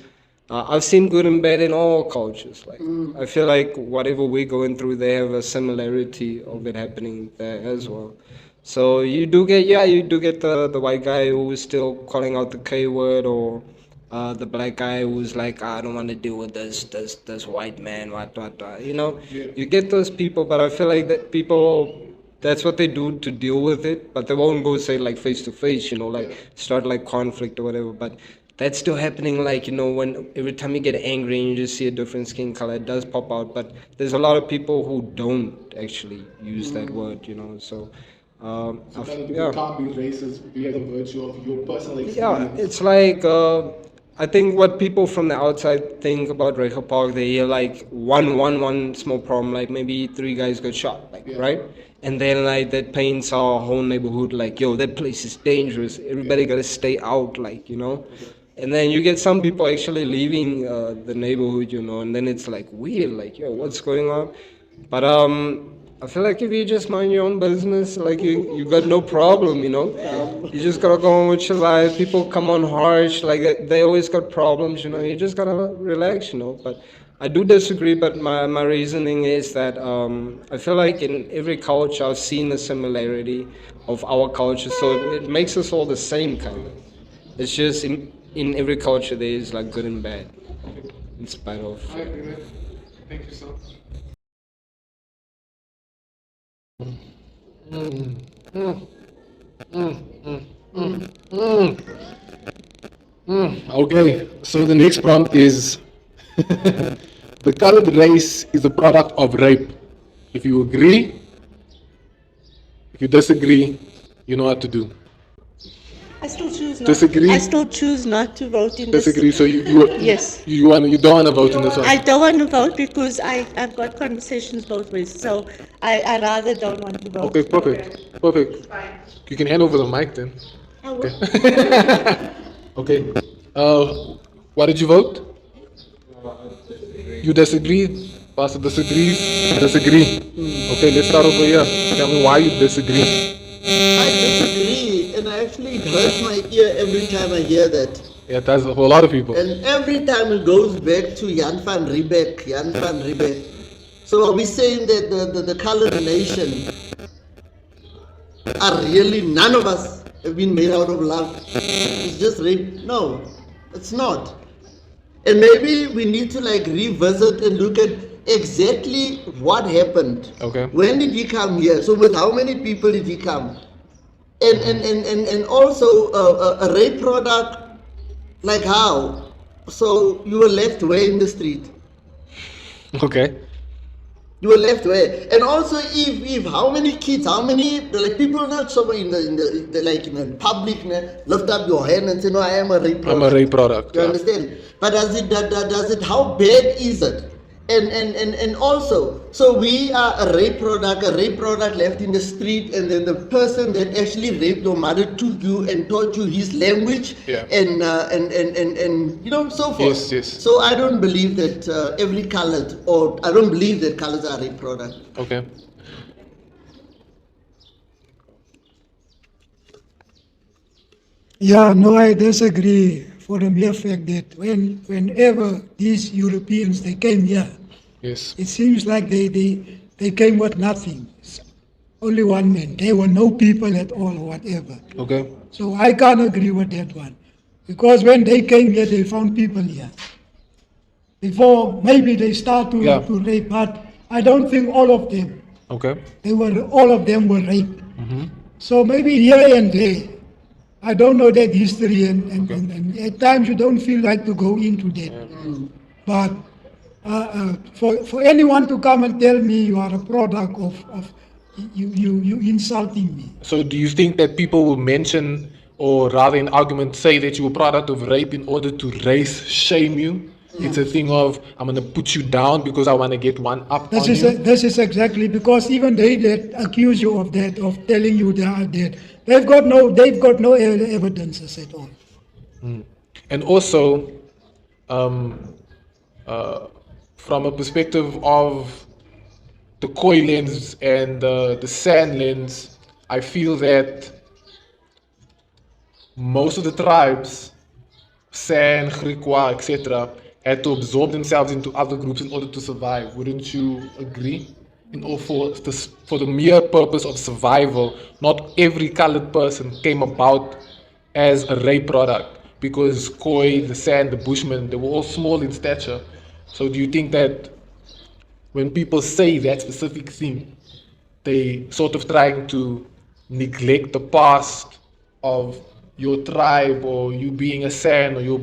[SPEAKER 5] I've seen good and bad in all cultures. Like I feel like whatever we're going through, they have a similarity of it happening there as well. So you do get the white guy who is still calling out the K word, or the black guy who's like, I don't want to deal with this white man, what. You know, you get those people, but I feel like that people, that's what they do to deal with it, but they won't go say like face to face, you know, like start like conflict or whatever. But that's still happening, like, you know, when every time you get angry and you just see a different skin color, it does pop out. But there's a lot of people who don't actually use that word, you know. So
[SPEAKER 1] So colored people can't be racist by the virtue of your personal experience.
[SPEAKER 5] yeah, it's like I think what people from the outside think about Rachel Park, they hear like one small problem, like maybe 3 guys got shot, like right, and then like that paints our whole neighborhood like, yo, that place is dangerous. Everybody gotta stay out, like, you know. And then you get some people actually leaving the neighborhood, you know, and then it's like weird, like, yo, what's going on? But I feel like if you just mind your own business, like you got no problem, you know. You just gotta go on with your life. People come on harsh, like they always got problems, you know. You just gotta relax, you know. But I do disagree. But my reasoning is that I feel like in every culture I've seen the similarity of our culture, so it makes us all the same kind of. It's just in every culture there is like good and bad, in spite of.
[SPEAKER 1] I agree, man. Thank you so much. Okay, so the next prompt is the colored race is a product of rape. If you agree, if you disagree, you know what to do.
[SPEAKER 2] I still choose not.
[SPEAKER 1] Disagree?
[SPEAKER 2] I still choose not to vote in this.
[SPEAKER 1] Disagree, so you
[SPEAKER 2] Yes.
[SPEAKER 1] you don't want to vote in this one.
[SPEAKER 2] I don't want to vote because I've got conversations both ways. So I rather don't want to vote.
[SPEAKER 1] Okay, perfect, perfect. You can hand over the mic then.
[SPEAKER 2] I will.
[SPEAKER 1] Okay. Why did you vote? You disagree? Pastor disagrees? Disagree. Okay, let's start over here. Tell me why you disagree.
[SPEAKER 4] I disagree, and actually it hurts my ear every time I hear that.
[SPEAKER 1] Yeah, that's for a lot of people.
[SPEAKER 4] And every time it goes back to Jan van Riebeck, Jan van Riebeck. So are we saying that the colored nation are really, none of us have been made out of love? It's just rape? No, it's not. And maybe we need to like revisit and look at exactly what happened.
[SPEAKER 1] Okay.
[SPEAKER 4] When did he come here? So with how many people did he come? And also a rape product, like how? So you were left where in the street?
[SPEAKER 1] Okay.
[SPEAKER 4] You were left where? And also if how many kids, how many like people not somewhere in the like in the public lift up your hand and say, no, I am a rape product.
[SPEAKER 1] I'm a rape product.
[SPEAKER 4] You
[SPEAKER 1] Yeah.
[SPEAKER 4] understand? But does it how bad is it? And also, so we are a rape product left in the street, and then the person that actually raped your mother took you and taught you his language,
[SPEAKER 1] Yeah.
[SPEAKER 4] and you know, so forth.
[SPEAKER 1] Yes, yes.
[SPEAKER 4] So I don't believe that every colored, or I don't believe that colors are a rape product.
[SPEAKER 1] Okay.
[SPEAKER 3] Yeah, no, I disagree for the mere fact that whenever these Europeans, they came here,
[SPEAKER 1] Yes.
[SPEAKER 3] it seems like they came with nothing. Only one man. There were no people at all or whatever.
[SPEAKER 1] Okay.
[SPEAKER 3] So I can't agree with that one. Because when they came here, they found people here. Before, maybe they start
[SPEAKER 1] Yeah.
[SPEAKER 3] to rape, but I don't think all of them.
[SPEAKER 1] Okay.
[SPEAKER 3] All of them were raped. So maybe here and there. I don't know that history, and at times you don't feel like to go into that. But for anyone to come and tell me you are a product of you insulting me.
[SPEAKER 1] So do you think that people will mention, or rather in argument say that you're a product of rape in order to race shame you? It's a thing of, I'm going to put you down because I want to get one up on you.
[SPEAKER 3] This is exactly, because even they that accuse you of that, of telling you they are dead, they've got no evidences at all.
[SPEAKER 1] And also, from a perspective of the koi lens and the sand lens, I feel that most of the tribes, San, Griqua, etc., had to absorb themselves into other groups in order to survive. Wouldn't you agree? For the mere purpose of survival, not every colored person came about as a rape product, because Khoi, the San, the Bushmen, they were all small in stature. So do you think that when people say that specific thing, they sort of trying to neglect the past of your tribe, or you being a San, or you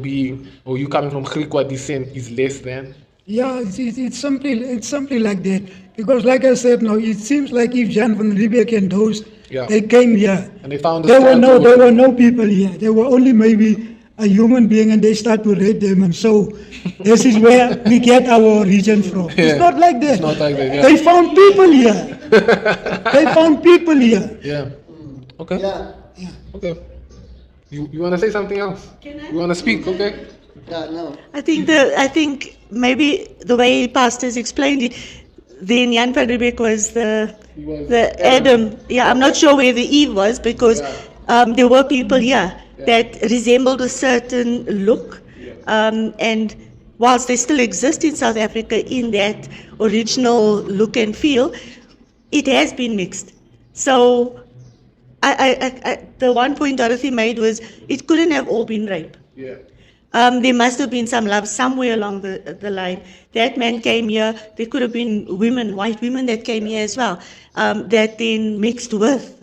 [SPEAKER 1] coming from Griqua descent is less than?
[SPEAKER 3] Yeah, it's simply like that. Because like I said now, it seems like if Jan van Riebeck and those,
[SPEAKER 1] Yeah.
[SPEAKER 3] they came here,
[SPEAKER 1] And they found
[SPEAKER 3] there were no people here. There were only maybe a human being, and they start to rape them, and so this is where we get our origin from.
[SPEAKER 1] Yeah.
[SPEAKER 3] It's not like that.
[SPEAKER 1] It's not like that, yeah.
[SPEAKER 3] They found people here. They found people here.
[SPEAKER 1] Yeah. Okay.
[SPEAKER 4] Yeah,
[SPEAKER 1] Okay. You want to say something else? You want to speak? Okay.
[SPEAKER 4] yeah, no.
[SPEAKER 2] I think maybe the way pastors explained it, then Jan van Riebeck was the Adam. Yeah, I'm not sure where the Eve was, because there were people here that resembled a certain look, and whilst they still exist in South Africa in that original look and feel, it has been mixed. So the one point Dorothy made was it couldn't have all been rape.
[SPEAKER 1] Yeah.
[SPEAKER 2] There must have been some love somewhere along the line. That man came here. There could have been women, white women that came here as well, that then mixed with.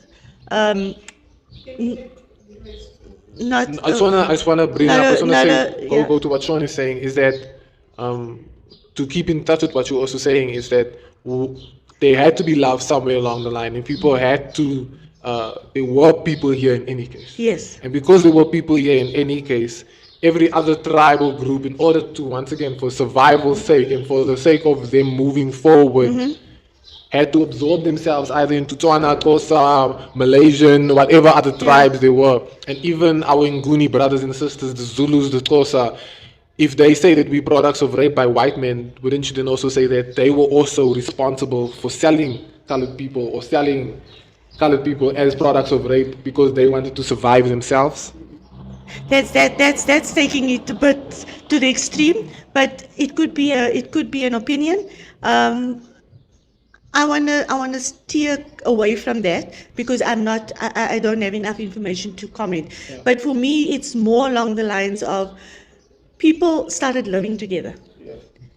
[SPEAKER 2] Not.
[SPEAKER 1] I just wanna bring
[SPEAKER 2] not
[SPEAKER 1] up. I
[SPEAKER 2] a-
[SPEAKER 1] just wanna
[SPEAKER 2] not
[SPEAKER 1] say,
[SPEAKER 2] a- yeah.
[SPEAKER 1] go to what Shawn is saying. Is that to keep in touch with what you're also saying is that they had to be loved somewhere along the line, and people had to. There were people here in any case.
[SPEAKER 2] Yes.
[SPEAKER 1] And because there were people here in any case, every other tribal group, in order to, once again, for survival's sake and for the sake of them moving forward, had to absorb themselves either into Tswana, Xhosa, Malaysian, whatever other tribes they were. And even our Nguni brothers and sisters, the Zulus, the Xhosa, if they say that we products of rape by white men, wouldn't you then also say that they were also responsible for selling colored people or selling colored people as products of rape because they wanted to survive themselves?
[SPEAKER 2] That's taking it a bit to the extreme, but it could be an opinion. I wanna steer away from that because I don't have enough information to comment. But for me, it's more along the lines of people started living together,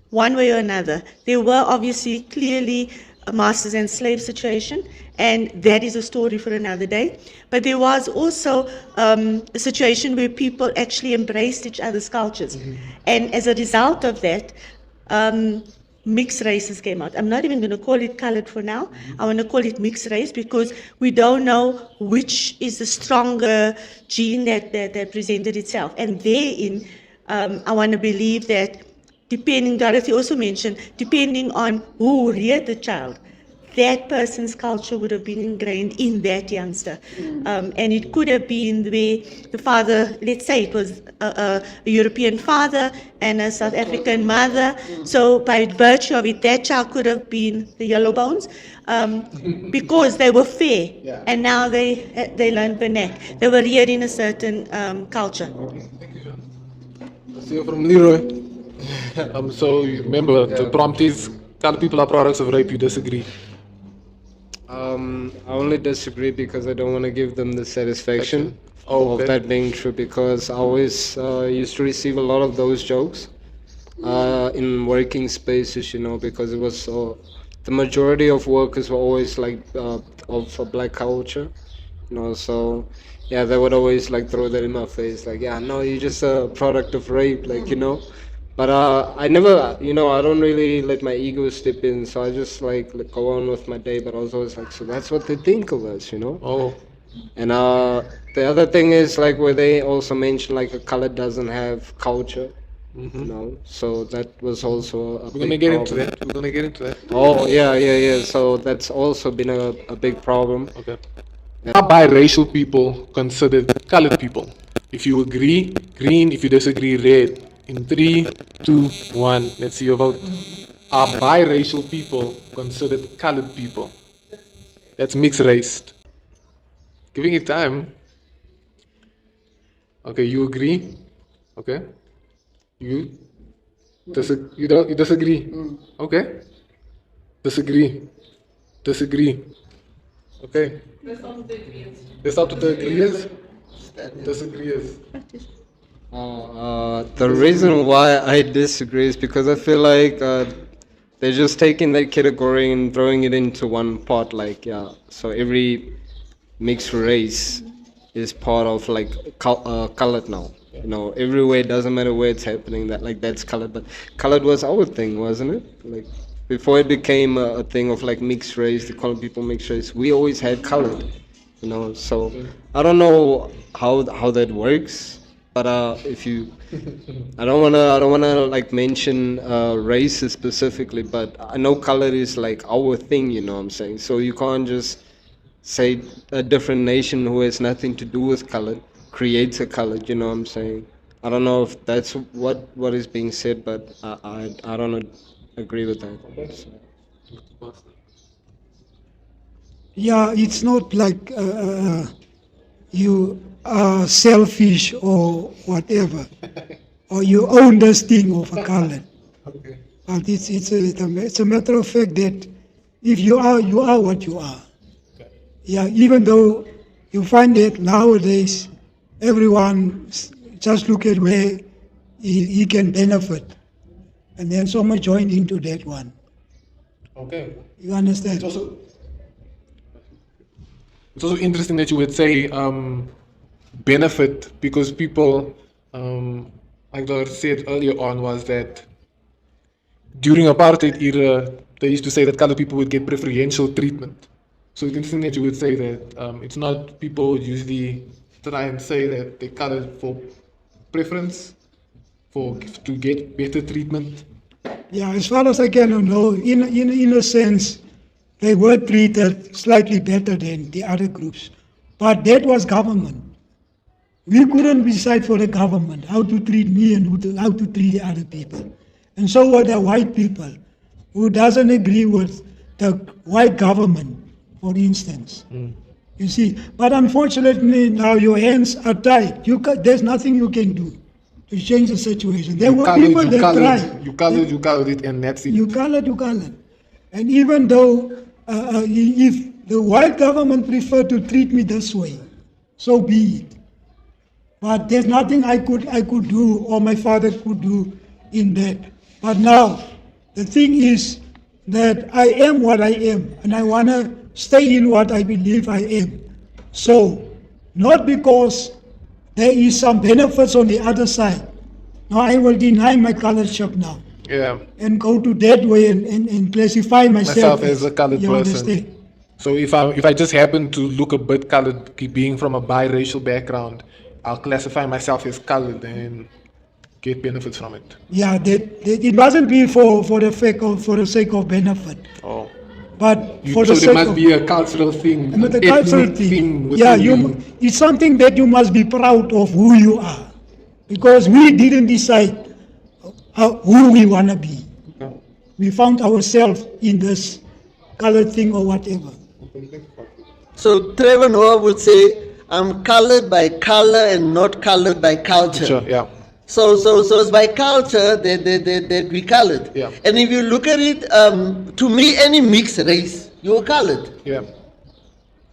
[SPEAKER 2] one way or another. There were obviously clearly a masters and slave situation, and that is a story for another day. But there was also a situation where people actually embraced each other's cultures, and as a result of that, mixed races came out. I'm not even going to call it colored for now. I want to call it mixed race because we don't know which is the stronger gene that presented itself. And therein, I want to believe that depending, Dorothy also mentioned, depending on who reared the child, that person's culture would have been ingrained in that youngster. And it could have been where the father, let's say it was a European father and a South African mother. So by virtue of it, that child could have been the yellow bones because they were fair. And now they learned vernac. They were reared in a certain culture.
[SPEAKER 1] Let's hear from Leroy. So you remember, the prompt is colored people are products of rape. You disagree?
[SPEAKER 5] I only disagree because I don't want to give them the satisfaction
[SPEAKER 1] Oh,
[SPEAKER 5] of
[SPEAKER 1] okay.
[SPEAKER 5] that being true, because I always used to receive a lot of those jokes in working spaces, because it was the majority of workers were always like of a black culture, so yeah, they would always like throw that in my face, like, yeah, no, you're just a product of rape, like. But I never, I don't really let my ego step in, so I just like go on with my day. But I was always like, so that's what they think of us.
[SPEAKER 1] Oh,
[SPEAKER 5] And the other thing is like where they also mention like a color doesn't have culture, So that was also a
[SPEAKER 1] we're
[SPEAKER 5] big
[SPEAKER 1] gonna get into
[SPEAKER 5] problem.
[SPEAKER 1] that. We're gonna get into that.
[SPEAKER 5] Oh yeah. So that's also been a big problem.
[SPEAKER 1] Okay. Are biracial people considered colored people? If you agree, green. If you disagree, red. In 3, 2, 1, let's see your vote. Are biracial people considered colored people? That's mixed race. Giving it time. Okay, you agree? Okay. You you disagree? Okay. Disagree. Disagree. Okay. Let's start with the agreeers. Disagreeers.
[SPEAKER 5] The reason why I disagree is because I feel like they're just taking that category and throwing it into one pot. Like, yeah, so every mixed race is part of like colored now. Everywhere, it doesn't matter where it's happening. That's colored, but colored was our thing, wasn't it? Like before it became a thing of like mixed race, to call people mixed race. We always had colored. So I don't know how that works, but if you, I don't wanna like mention races specifically, but I know color is like our thing. What I'm saying, so you can't just say a different nation who has nothing to do with color creates a color. What I'm saying. I don't know if that's what is being said, but I don't agree with that. So.
[SPEAKER 3] Yeah, it's not like you are selfish or whatever, or you own this thing of a color.
[SPEAKER 1] Okay.
[SPEAKER 3] But it's a matter of fact that if you are what you are. Yeah, even though you find that nowadays everyone just look at where he can benefit, and then someone join into that one.
[SPEAKER 1] Okay.
[SPEAKER 3] You understand?
[SPEAKER 1] It's also interesting that you would say benefit because people, like I said earlier on, was that during apartheid era, they used to say that colored people would get preferential treatment. So it's interesting that you would say that it's not people usually try and say that they colored for preference, for to get better treatment.
[SPEAKER 3] Yeah, as far as I can know, in a sense, they were treated slightly better than the other groups. But that was government. We couldn't decide for the government how to treat me and how to treat the other people. And so were the white people who doesn't agree with the white government, for instance. You see, but unfortunately now your hands are tied. There's nothing you can do to change the situation. There were people that tried.
[SPEAKER 1] You colored it, and that's it.
[SPEAKER 3] You colored. And even though if the white government preferred to treat me this way, so be it. But there's nothing I could do or my father could do in that. But now, the thing is that I am what I am, and I want to stay in what I believe I am. So, not because there is some benefits on the other side. No, I will deny my colorship now
[SPEAKER 1] Yeah.
[SPEAKER 3] and go to that way and classify myself
[SPEAKER 1] Myself as a colored
[SPEAKER 3] you
[SPEAKER 1] person.
[SPEAKER 3] understand?
[SPEAKER 1] So if I just happen to look a bit colored, being from a biracial background, I'll classify myself as colored and get benefits from it.
[SPEAKER 3] Yeah, it mustn't be for the sake of benefit,
[SPEAKER 1] Oh.
[SPEAKER 3] but
[SPEAKER 1] You,
[SPEAKER 3] for
[SPEAKER 1] so
[SPEAKER 3] the
[SPEAKER 1] there
[SPEAKER 3] sake
[SPEAKER 1] must
[SPEAKER 3] of
[SPEAKER 1] be a cultural thing,
[SPEAKER 3] but the
[SPEAKER 1] ethnic
[SPEAKER 3] cultural thing.
[SPEAKER 1] within
[SPEAKER 3] Yeah,
[SPEAKER 1] you.
[SPEAKER 3] it's something that you must be proud of who you are, because we didn't decide who we want to be.
[SPEAKER 1] Okay.
[SPEAKER 3] We found ourselves in this colored thing or whatever.
[SPEAKER 4] So Trevor Noah would say, I'm colored by color and not colored by culture.
[SPEAKER 1] Sure, yeah.
[SPEAKER 4] So it's by culture that we colored.
[SPEAKER 1] Yeah.
[SPEAKER 4] And if you look at it, to me, any mixed race, you're colored.
[SPEAKER 1] Yeah.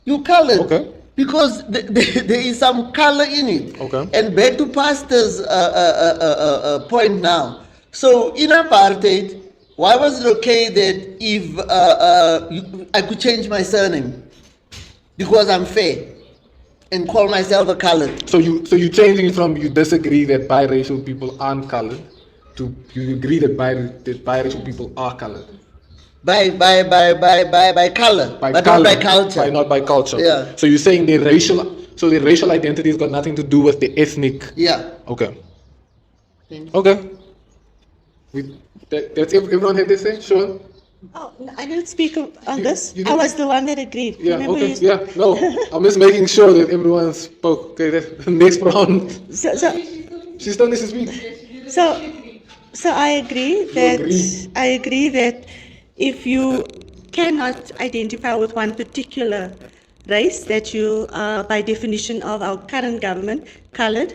[SPEAKER 4] You colored.
[SPEAKER 1] Okay.
[SPEAKER 4] Because there is some color in it.
[SPEAKER 1] Okay.
[SPEAKER 4] And back to Pastor's point now. So in apartheid, why was it okay that if I could change my surname because I'm fair and call myself a colored?
[SPEAKER 1] So you're changing it from you disagree that biracial people aren't colored to you agree that biracial people are colored.
[SPEAKER 4] By color, but
[SPEAKER 1] color,
[SPEAKER 4] not by culture.
[SPEAKER 1] not by culture.
[SPEAKER 4] Yeah.
[SPEAKER 1] So you're saying their racial identity has got nothing to do with the ethnic.
[SPEAKER 4] Yeah.
[SPEAKER 1] Okay. Okay. That's everyone had this say, Shawn?
[SPEAKER 2] Oh, no, I didn't speak on this.
[SPEAKER 1] you
[SPEAKER 2] I was the one that agreed.
[SPEAKER 1] Yeah,
[SPEAKER 2] Remember
[SPEAKER 1] okay.
[SPEAKER 2] you-
[SPEAKER 1] Yeah, no. I'm just making sure that everyone spoke. Okay, that's the next round.
[SPEAKER 2] So,
[SPEAKER 1] She still needs to speak.
[SPEAKER 2] so I agree that if you cannot identify with one particular race, that you are by definition of our current government colored,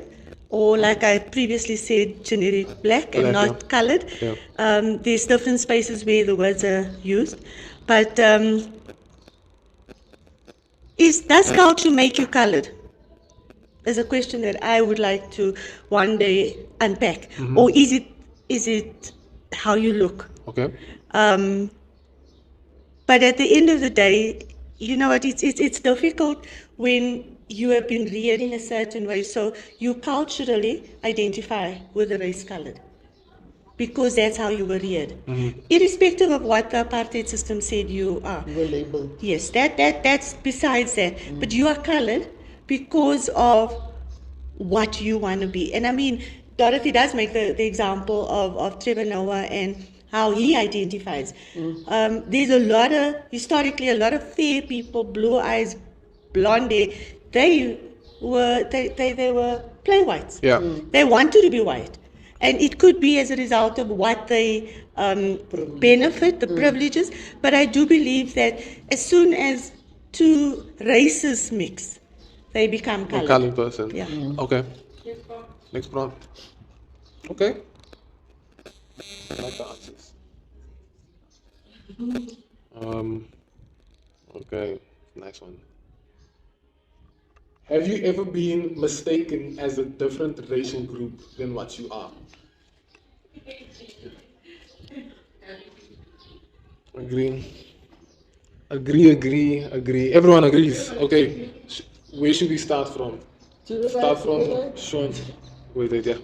[SPEAKER 2] or like I previously said, generic black and
[SPEAKER 1] Black,
[SPEAKER 2] not
[SPEAKER 1] yeah.
[SPEAKER 2] colored.
[SPEAKER 1] Yeah.
[SPEAKER 2] There's different spaces where the words are used, but does culture make you colored? Is a question that I would like to one day unpack. Or is it how you look?
[SPEAKER 1] Okay.
[SPEAKER 2] But at the end of the day, you know what? It's difficult when you have been reared in a certain way, so you culturally identify with the race colored because that's how you were reared, irrespective of what the apartheid system said you are.
[SPEAKER 4] You were labeled.
[SPEAKER 2] Yes, that's besides that. But you are colored because of what you want to be. And I mean, Dorothy does make the example of Trevor Noah and how he identifies. There's historically a lot of fair people, blue eyes, blonde hair. They were plain whites.
[SPEAKER 1] Yeah.
[SPEAKER 2] They wanted to be white. And it could be as a result of what they benefit, the privileges. But I do believe that as soon as two races mix, they become
[SPEAKER 1] A
[SPEAKER 2] colored.
[SPEAKER 1] colored person.
[SPEAKER 2] Yeah.
[SPEAKER 1] Okay. Next prompt. Okay. I like the answers. Okay. Nice one. Have you ever been mistaken as a different racial group than what you are? Agree. Everyone agrees. Okay. Where should we start from?
[SPEAKER 4] To the
[SPEAKER 1] Start
[SPEAKER 4] right,
[SPEAKER 1] from
[SPEAKER 4] to the right.
[SPEAKER 1] Shawn with it, yeah.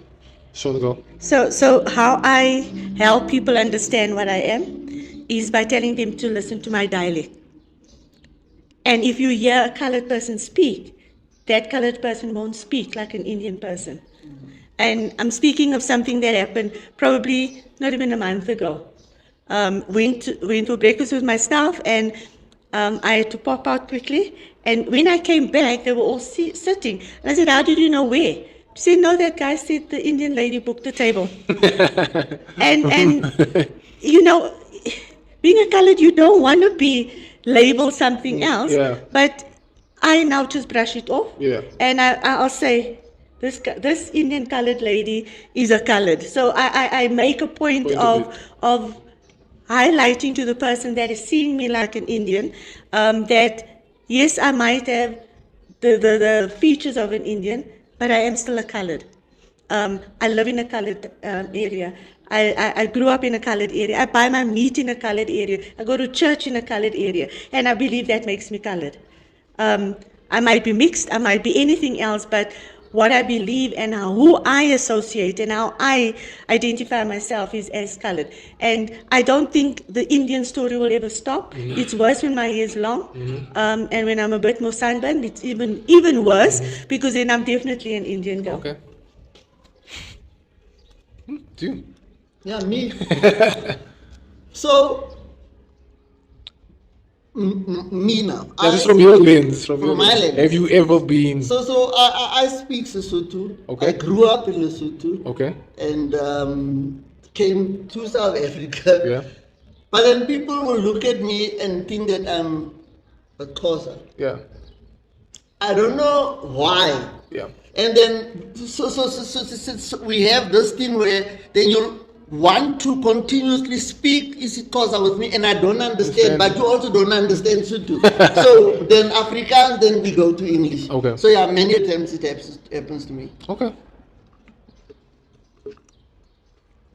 [SPEAKER 1] Shawn, go.
[SPEAKER 2] So how I help people understand what I am is by telling them to listen to my dialect. And if you hear a colored person speak, that colored person won't speak like an Indian person. And I'm speaking of something that happened probably not even a month ago. Went for breakfast with my staff, and I had to pop out quickly. And when I came back, they were all sitting. And I said, "How did you know where?" She said, "No, that guy said the Indian lady booked the table." and you know, being a colored, you don't want to be labeled something else.
[SPEAKER 1] Yeah.
[SPEAKER 2] But I now just brush it off.
[SPEAKER 1] Yeah.
[SPEAKER 2] And I'll say, this Indian colored lady is a colored. So I make a point of highlighting to the person that is seeing me like an Indian, that yes, I might have the features of an Indian, but I am still a colored. I live in a colored area. I grew up in a colored area. I buy my meat in a colored area. I go to church in a colored area. And I believe that makes me colored. I might be mixed, I might be anything else, but what I believe and who I associate and how I identify myself is as colored. And I don't think the Indian story will ever stop.
[SPEAKER 1] Mm-hmm.
[SPEAKER 2] It's worse when my hair is long, and when I'm a bit more sunburned, it's even worse, because then I'm definitely an Indian girl.
[SPEAKER 1] Okay. Do you?
[SPEAKER 4] Yeah, me. So, me now.
[SPEAKER 1] That is from your lens. From your
[SPEAKER 4] my lens.
[SPEAKER 1] Have you ever been?
[SPEAKER 4] So I speak Sesotho.
[SPEAKER 1] Okay.
[SPEAKER 4] I grew up in Lesotho.
[SPEAKER 1] Okay.
[SPEAKER 4] And came to South Africa.
[SPEAKER 1] Yeah.
[SPEAKER 4] But then people will look at me and think that I'm a Xhosa.
[SPEAKER 1] Yeah.
[SPEAKER 4] I don't know why.
[SPEAKER 1] Yeah.
[SPEAKER 4] And then so we have this thing where then you want to continuously speak Xhosa with me, and I don't understand, but you also don't understand Sotho. So then Afrikaans, then we go to English.
[SPEAKER 1] Okay.
[SPEAKER 4] So yeah, many times it happens to me.
[SPEAKER 1] Okay.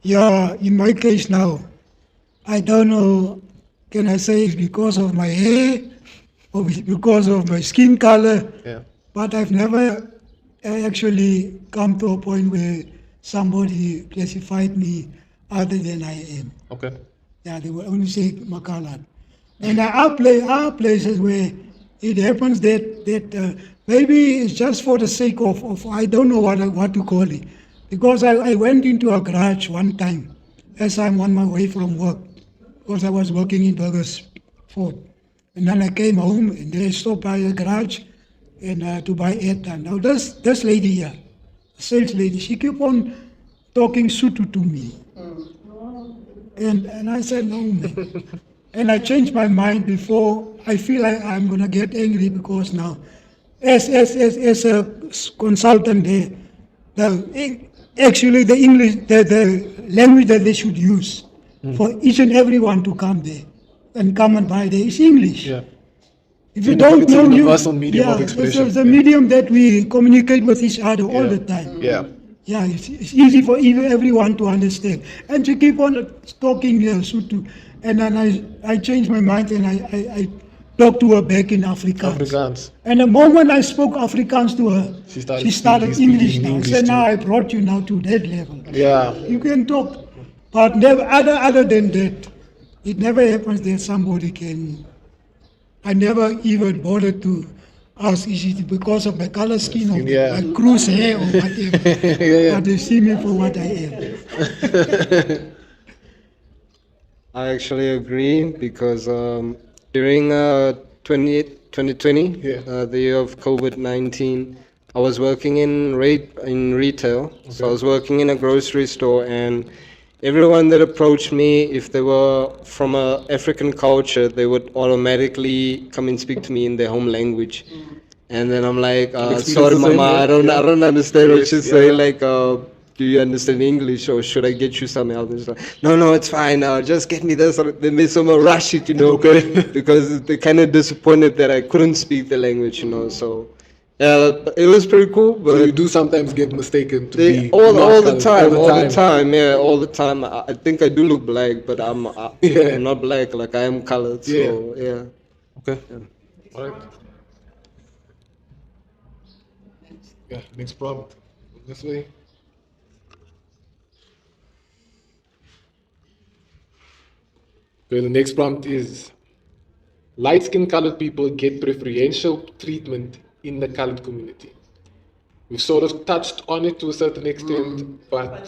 [SPEAKER 3] Yeah, in my case now, I don't know, can I say it's because of my hair or because of my skin color,
[SPEAKER 1] Yeah.
[SPEAKER 3] but I've never actually come to a point where somebody classified me other than I am.
[SPEAKER 1] Okay.
[SPEAKER 3] Yeah, they will only say Makalan. And there are places where it happens that maybe it's just for the sake of I don't know what to call it. Because I went into a garage one time as I'm on my way from work, because I was working in Burgersford. And then I came home and then I stopped by a garage and to buy airtime. Now this lady here, a sales lady, she kept on talking Sotho to me. And I said, no, man. And I changed my mind before I feel like I'm going to get angry, because now, as a consultant there, actually the English, the language that they should use for each and everyone to come there and come and buy there is English.
[SPEAKER 1] Yeah.
[SPEAKER 3] If you don't know,
[SPEAKER 1] universal medium of expression.
[SPEAKER 3] It's a medium that we communicate with each other all the time.
[SPEAKER 1] Yeah.
[SPEAKER 3] Yeah, it's easy for everyone to understand. And to keep on talking Sotho. And then I changed my mind and I talked to her back in Afrikaans.
[SPEAKER 1] Afrikaans.
[SPEAKER 3] And the moment I spoke Afrikaans to her,
[SPEAKER 1] She
[SPEAKER 3] she started
[SPEAKER 1] speaking
[SPEAKER 3] English now. I
[SPEAKER 1] English
[SPEAKER 3] said,
[SPEAKER 1] too.
[SPEAKER 3] now I brought you now to that level.
[SPEAKER 1] Yeah.
[SPEAKER 3] You can talk, but never other than that, it never happens that somebody can. I never even bothered to ask, is it because of my color skin or
[SPEAKER 1] Yeah.
[SPEAKER 3] my cruise hair or whatever?
[SPEAKER 1] Yeah.
[SPEAKER 3] But they see me for what I am.
[SPEAKER 5] I actually agree, because during 2020,
[SPEAKER 1] Yeah.
[SPEAKER 5] the year of COVID-19, I was working in retail. So I was working in a grocery store, and everyone that approached me, if they were from a African culture, they would automatically come and speak to me in their home language. And then I'm like,
[SPEAKER 1] experienced
[SPEAKER 5] sorry,
[SPEAKER 1] the same,
[SPEAKER 5] mama,
[SPEAKER 1] yeah?
[SPEAKER 5] I don't understand what
[SPEAKER 1] Yes,
[SPEAKER 5] you
[SPEAKER 1] yeah.
[SPEAKER 5] say. Like, do you understand English, or should I get you something else? It's like, no, it's fine. Just get me this. Then they somehow rush it,
[SPEAKER 1] Okay.
[SPEAKER 5] because they're kind of disappointed that I couldn't speak the language, So it was pretty cool. But
[SPEAKER 1] So you do sometimes get mistaken to be
[SPEAKER 5] all
[SPEAKER 1] not
[SPEAKER 5] the
[SPEAKER 1] colored,
[SPEAKER 5] time, all the time. I think I do look black, but I'm not black. Like, I am colored. So yeah.
[SPEAKER 1] Okay. All right. Yeah, next prompt. This way. Okay, the next prompt is light-skinned colored people get preferential treatment in the colored community. We've sort of touched on it to a certain extent, but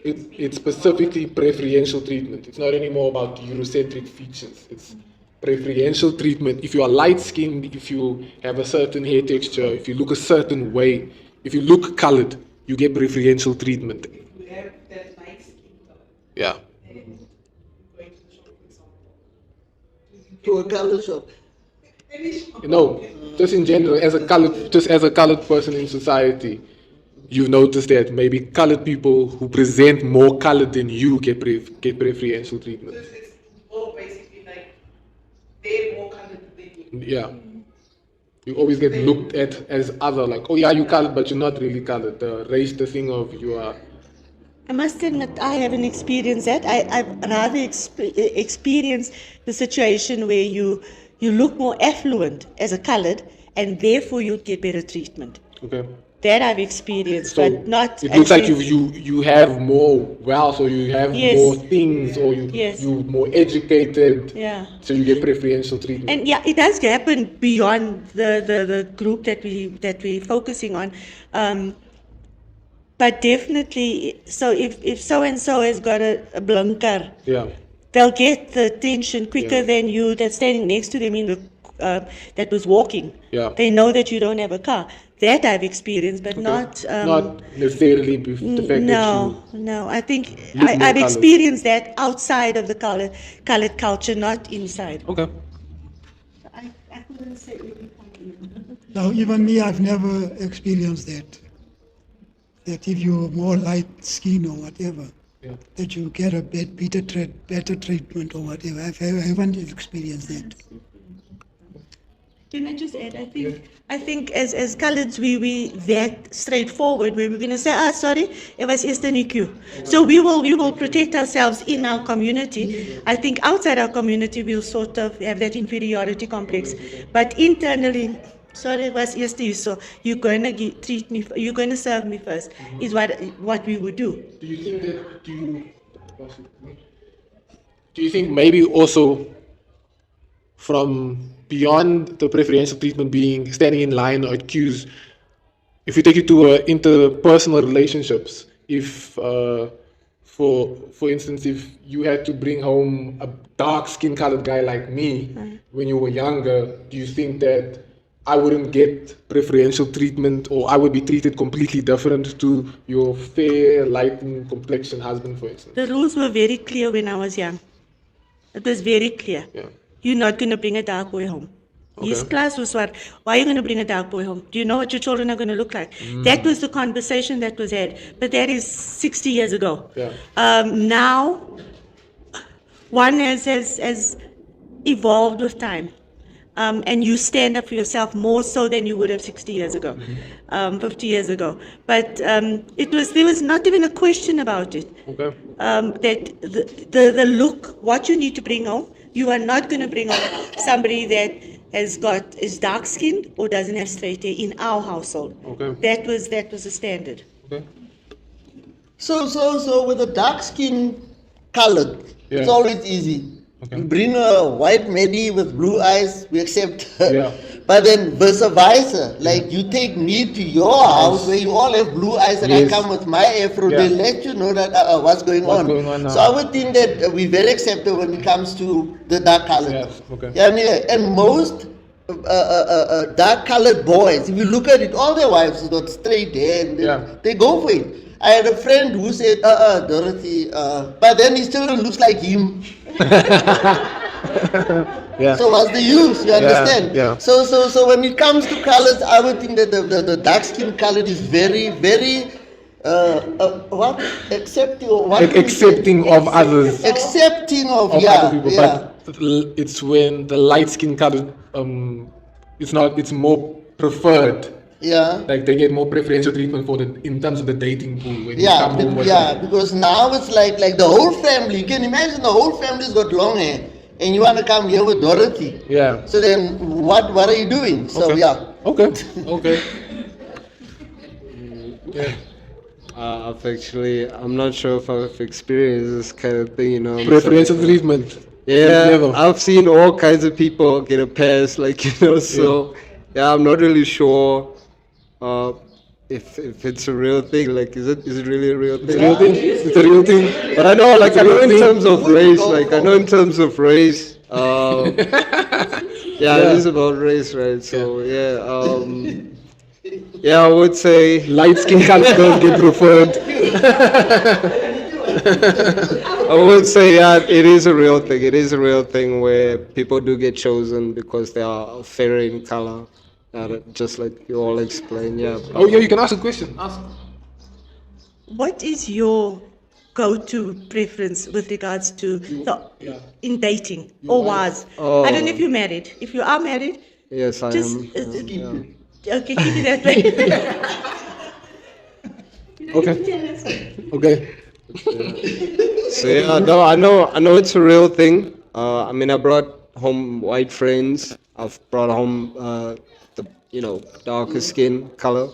[SPEAKER 1] it's specifically preferential treatment. It's not anymore about Eurocentric features. It's preferential treatment. If you are light-skinned, if you have a certain hair texture, if you look a certain way, if you look colored, you get preferential treatment.
[SPEAKER 6] You have that light skin color.
[SPEAKER 1] Yeah.
[SPEAKER 6] And going to the shop, for example.
[SPEAKER 4] To a color shop.
[SPEAKER 1] No, just in general, just as a colored person in society, you notice that maybe colored people who present more colored than you get preferential treatment.
[SPEAKER 6] So it's all basically like they're more colored than you.
[SPEAKER 1] Yeah. You always get looked at as other, like, oh yeah, you colored, but you're not really colored. The race, the thing of you are.
[SPEAKER 2] I must admit, I haven't experienced that. I've rather experienced the situation where you look more affluent as a colored, and therefore you get better treatment.
[SPEAKER 1] Okay.
[SPEAKER 2] That I've experienced,
[SPEAKER 1] So
[SPEAKER 2] but not.
[SPEAKER 1] it looks like
[SPEAKER 2] actually-
[SPEAKER 1] you have more wealth, or you have
[SPEAKER 2] Yes.
[SPEAKER 1] more things, or you're more educated.
[SPEAKER 2] Yeah.
[SPEAKER 1] So you get preferential treatment.
[SPEAKER 2] And yeah, it does happen beyond the group that we're focusing on. But definitely, so if so and so has got a blanker,
[SPEAKER 1] Yeah.
[SPEAKER 2] they'll get the attention quicker
[SPEAKER 1] Yeah.
[SPEAKER 2] than you that's standing next to them in the that was walking.
[SPEAKER 1] Yeah.
[SPEAKER 2] They know that you don't have a car. That I've experienced, but not.
[SPEAKER 1] Not necessarily the fact that
[SPEAKER 2] No. I think
[SPEAKER 1] look more
[SPEAKER 2] I've
[SPEAKER 1] colored.
[SPEAKER 2] experienced that outside of the colored culture, not inside.
[SPEAKER 1] you. Okay.
[SPEAKER 2] I couldn't say anything.
[SPEAKER 3] Now, even me, I've never experienced that. That if you're more light skin or whatever,
[SPEAKER 1] Yeah.
[SPEAKER 3] that you get a better treatment or whatever. I haven't experienced that.
[SPEAKER 2] Can I just add? I think as coloreds we that straightforward where we're going to say, sorry, it was just an EQ. So we will protect ourselves in our community. I think outside our community we'll sort of have that inferiority complex, but internally, sorry, it was just you. So you're going to treat me. You're going to serve me first. Is what we would do.
[SPEAKER 1] Do you think that do you think maybe also from beyond the preferential treatment being standing in line or at queues, if we take it to interpersonal relationships, if for instance, if you had to bring home a dark skin colored guy like me when you were younger, do you think that I wouldn't get preferential treatment, or I would be treated completely different to your fair, lightened complexion husband, for instance?
[SPEAKER 2] The rules were very clear when I was young. It was very clear.
[SPEAKER 1] Yeah.
[SPEAKER 2] You're not going to bring a dark boy home. His class was what? Why are you going to bring a dark boy home? Do you know what your children are going to look like? That was the conversation that was had. But that is 60 years ago.
[SPEAKER 1] Yeah.
[SPEAKER 2] Now, one has evolved with time. And you stand up for yourself more so than you would have 60 years ago, 50 years ago. But there was not even a question about it.
[SPEAKER 1] Okay.
[SPEAKER 2] That the look, what you need to bring home, you are not going to bring home somebody that is dark skinned or doesn't have straight hair in our household.
[SPEAKER 1] Okay.
[SPEAKER 2] That was the standard.
[SPEAKER 1] Okay.
[SPEAKER 4] So with a dark skin colored, it's
[SPEAKER 1] Yeah.
[SPEAKER 4] always easy.
[SPEAKER 1] Okay.
[SPEAKER 4] You bring a white lady with blue eyes, we accept her.
[SPEAKER 1] Yeah.
[SPEAKER 4] But then vice versa, like you take me to your house where you all have blue eyes and
[SPEAKER 1] Yes.
[SPEAKER 4] I come with my afro,
[SPEAKER 1] Yeah.
[SPEAKER 4] they let you know that what's going
[SPEAKER 1] What's
[SPEAKER 4] on.
[SPEAKER 1] going on now.
[SPEAKER 4] So I would think that we're very accepted when it comes to the dark colored.
[SPEAKER 1] Yes, okay.
[SPEAKER 4] Yeah, I mean, and most dark colored boys, if you look at it, all their wives has got straight hair and
[SPEAKER 1] Yeah.
[SPEAKER 4] they go for it. I had a friend who said, Dorothy, but then he still looks like him.
[SPEAKER 1] Yeah.
[SPEAKER 4] So what's the use? You understand?
[SPEAKER 1] yeah.
[SPEAKER 4] So when it comes to colors, I would think that the dark skin color is very, very what accepting or what
[SPEAKER 1] Accepting of others,
[SPEAKER 4] accepting of
[SPEAKER 1] of
[SPEAKER 4] yeah,
[SPEAKER 1] other people,
[SPEAKER 4] yeah.
[SPEAKER 1] but it's when the light skin color, it's more preferred.
[SPEAKER 4] Yeah.
[SPEAKER 1] Like they get more preferential treatment in terms of the dating pool. When you
[SPEAKER 4] Yeah,
[SPEAKER 1] come home with
[SPEAKER 4] because now it's like the whole family. You can imagine the whole family's got long hair, and you want to come here with Dorothy.
[SPEAKER 1] Yeah.
[SPEAKER 4] So then, what are you doing? So
[SPEAKER 1] Okay.
[SPEAKER 4] yeah.
[SPEAKER 1] Okay. Okay.
[SPEAKER 5] I'm not sure if I've experienced this kind of thing, you know.
[SPEAKER 1] Preferential treatment.
[SPEAKER 5] Yeah,
[SPEAKER 1] Never.
[SPEAKER 5] I've seen all kinds of people get a pass, like, you know, so yeah, I'm not really sure uh, if it's a real thing. Like, is it really a real thing?
[SPEAKER 1] Real thing? It's a real thing.
[SPEAKER 5] But I know, like, I know in
[SPEAKER 1] thing.
[SPEAKER 5] terms of race, like, I know in terms of race, yeah, it is about race, right? So, yeah, I would say
[SPEAKER 1] Light skin colors don't get preferred.
[SPEAKER 5] I would say, yeah, it is a real thing. It is a real thing where people do get chosen because they are fairer in color, just like you all explained. Yeah.
[SPEAKER 1] Oh yeah, you can ask a question. Ask.
[SPEAKER 2] What is your go-to preference with regards to in dating or was? I don't know if you're married. If you are married,
[SPEAKER 5] Yes, I
[SPEAKER 2] just
[SPEAKER 5] am. Yeah.
[SPEAKER 2] okay, keep it that way.
[SPEAKER 1] Okay. Okay.
[SPEAKER 5] So yeah, no, I know it's a real thing. I mean, I brought home white friends. I've brought home the darker skin color,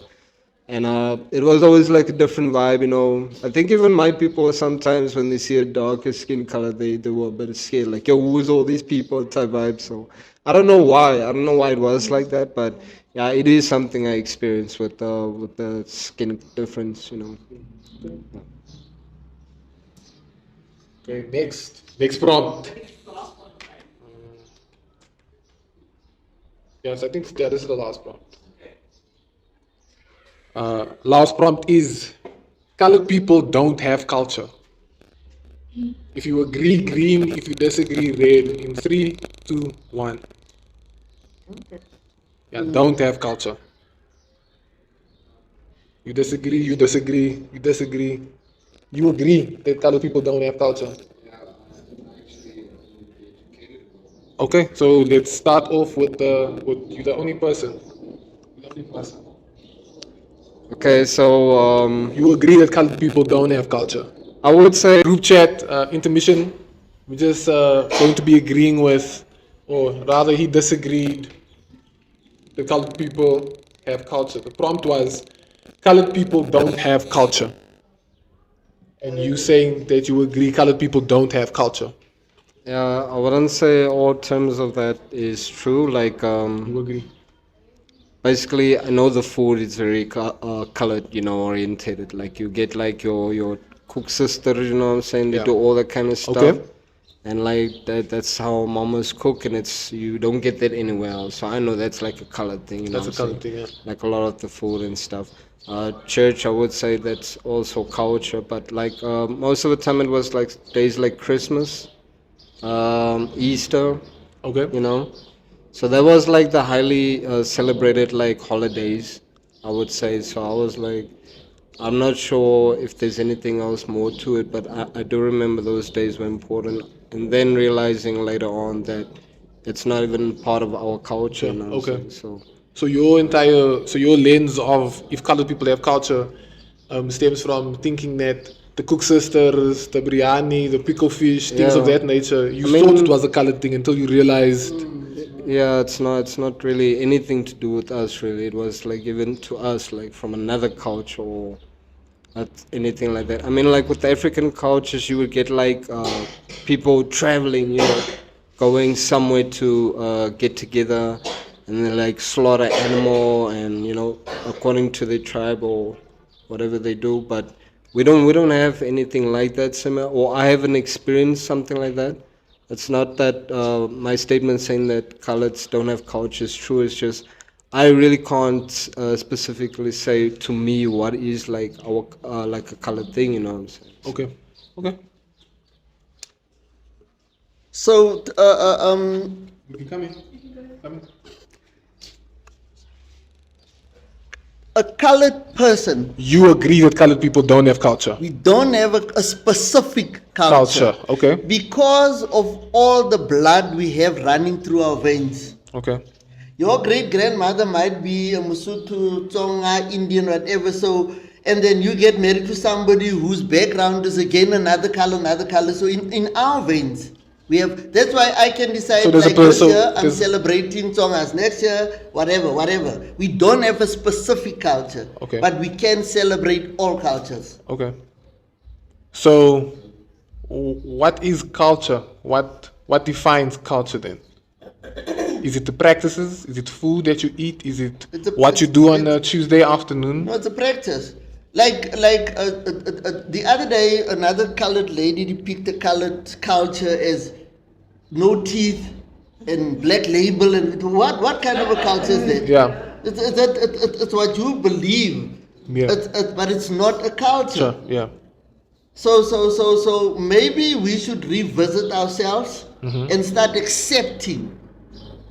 [SPEAKER 5] and it was always like a different vibe. You know, I think even my people sometimes when they see a darker skin color, they were a bit scared. Like, yo, who's all these people type vibe. So I don't know why. I don't know why it was like that, but yeah, it is something I experienced with the skin difference. You know.
[SPEAKER 1] Okay. Next prompt. Yes, I think this is the last prompt. Last prompt is: colored people don't have culture. If you agree, green. If you disagree, red. In 3, 2, 1. Yeah, don't have culture. You disagree. You disagree. You disagree. You agree that colored people don't have culture. Okay, so let's start off with you, the only person. The only person.
[SPEAKER 5] Okay, so
[SPEAKER 1] You agree that colored people don't have culture.
[SPEAKER 5] I would say
[SPEAKER 1] Group chat intermission. We're just going to be agreeing with, or rather, he disagreed that colored people have culture. The prompt was, colored people don't have culture. And you saying that you agree colored people don't have culture.
[SPEAKER 5] yeah, I wouldn't say all terms of that is true. Like
[SPEAKER 1] You agree.
[SPEAKER 5] basically, I know the food is very colored, you know, orientated. Like you get like your cook sister, you know what I'm saying? They
[SPEAKER 1] Yeah.
[SPEAKER 5] do all that kind of stuff.
[SPEAKER 1] Okay.
[SPEAKER 5] And like that's how mamas cook, and it's you don't get that anywhere else. So I know that's like a colored thing, you know.
[SPEAKER 1] That's a
[SPEAKER 5] what I'm
[SPEAKER 1] colored
[SPEAKER 5] saying?
[SPEAKER 1] thing, yeah.
[SPEAKER 5] Like a lot of the food and stuff. Church, I would say that's also culture, but like most of the time it was like days like Christmas, Easter,
[SPEAKER 1] Okay.
[SPEAKER 5] you know. So that was like the highly celebrated like holidays, I would say. So I was like, I'm not sure if there's anything else more to it, but I do remember those days were important. And then realizing later on that it's not even part of our culture.
[SPEAKER 1] Yeah,
[SPEAKER 5] You know what I'm
[SPEAKER 1] okay.
[SPEAKER 5] saying? So
[SPEAKER 1] So your lens of if colored people have culture stems from thinking that the cook sisters, the biryani, the pickle fish, things of
[SPEAKER 5] Yeah.
[SPEAKER 1] that nature. You
[SPEAKER 5] I mean-
[SPEAKER 1] thought it was a colored thing until you realized.
[SPEAKER 5] yeah, it's not really anything to do with us really. It was like given to us like from another culture or not anything like that. I mean, like with the African cultures, you would get like people traveling, you know, going somewhere to get together, and then like slaughter animal, and you know, according to their tribe or whatever they do. But we don't have anything like that similar, or I haven't experienced something like that. It's not that my statement saying that coloreds don't have culture is true. It's just I really can't specifically say to me what is like our like a colored thing. You know what I'm saying?
[SPEAKER 1] Okay. Okay.
[SPEAKER 4] So,
[SPEAKER 1] You can come in. Come in.
[SPEAKER 4] a colored person,
[SPEAKER 1] You agree that colored people don't have culture.
[SPEAKER 4] we don't have a specific culture.
[SPEAKER 1] Okay.
[SPEAKER 4] Because of all the blood we have running through our veins.
[SPEAKER 1] Okay.
[SPEAKER 4] Your great grandmother might be a Mosotho, Tsonga, Indian, whatever. So, and then you get married to somebody whose background is again another color. So, in our veins, We have. That's why I can decide.
[SPEAKER 1] So there's
[SPEAKER 4] like
[SPEAKER 1] a
[SPEAKER 4] this
[SPEAKER 1] person-
[SPEAKER 4] year, I'm
[SPEAKER 1] there's-
[SPEAKER 4] celebrating Tsongas. Next year, whatever. We don't have a specific culture.
[SPEAKER 1] Okay.
[SPEAKER 4] But we can celebrate all cultures.
[SPEAKER 1] Okay. So, what is culture? What defines culture then? Is it the practices? Is it food that you eat? Is it what you do on a Tuesday afternoon?
[SPEAKER 4] No, it's a practice. The other day, another colored lady depicted colored culture as no teeth and black label and what kind of a culture is that?
[SPEAKER 1] Yeah.
[SPEAKER 4] It's what you believe.
[SPEAKER 1] Yeah.
[SPEAKER 4] But it's not a culture.
[SPEAKER 1] Sure. Yeah.
[SPEAKER 4] So maybe we should revisit ourselves and start accepting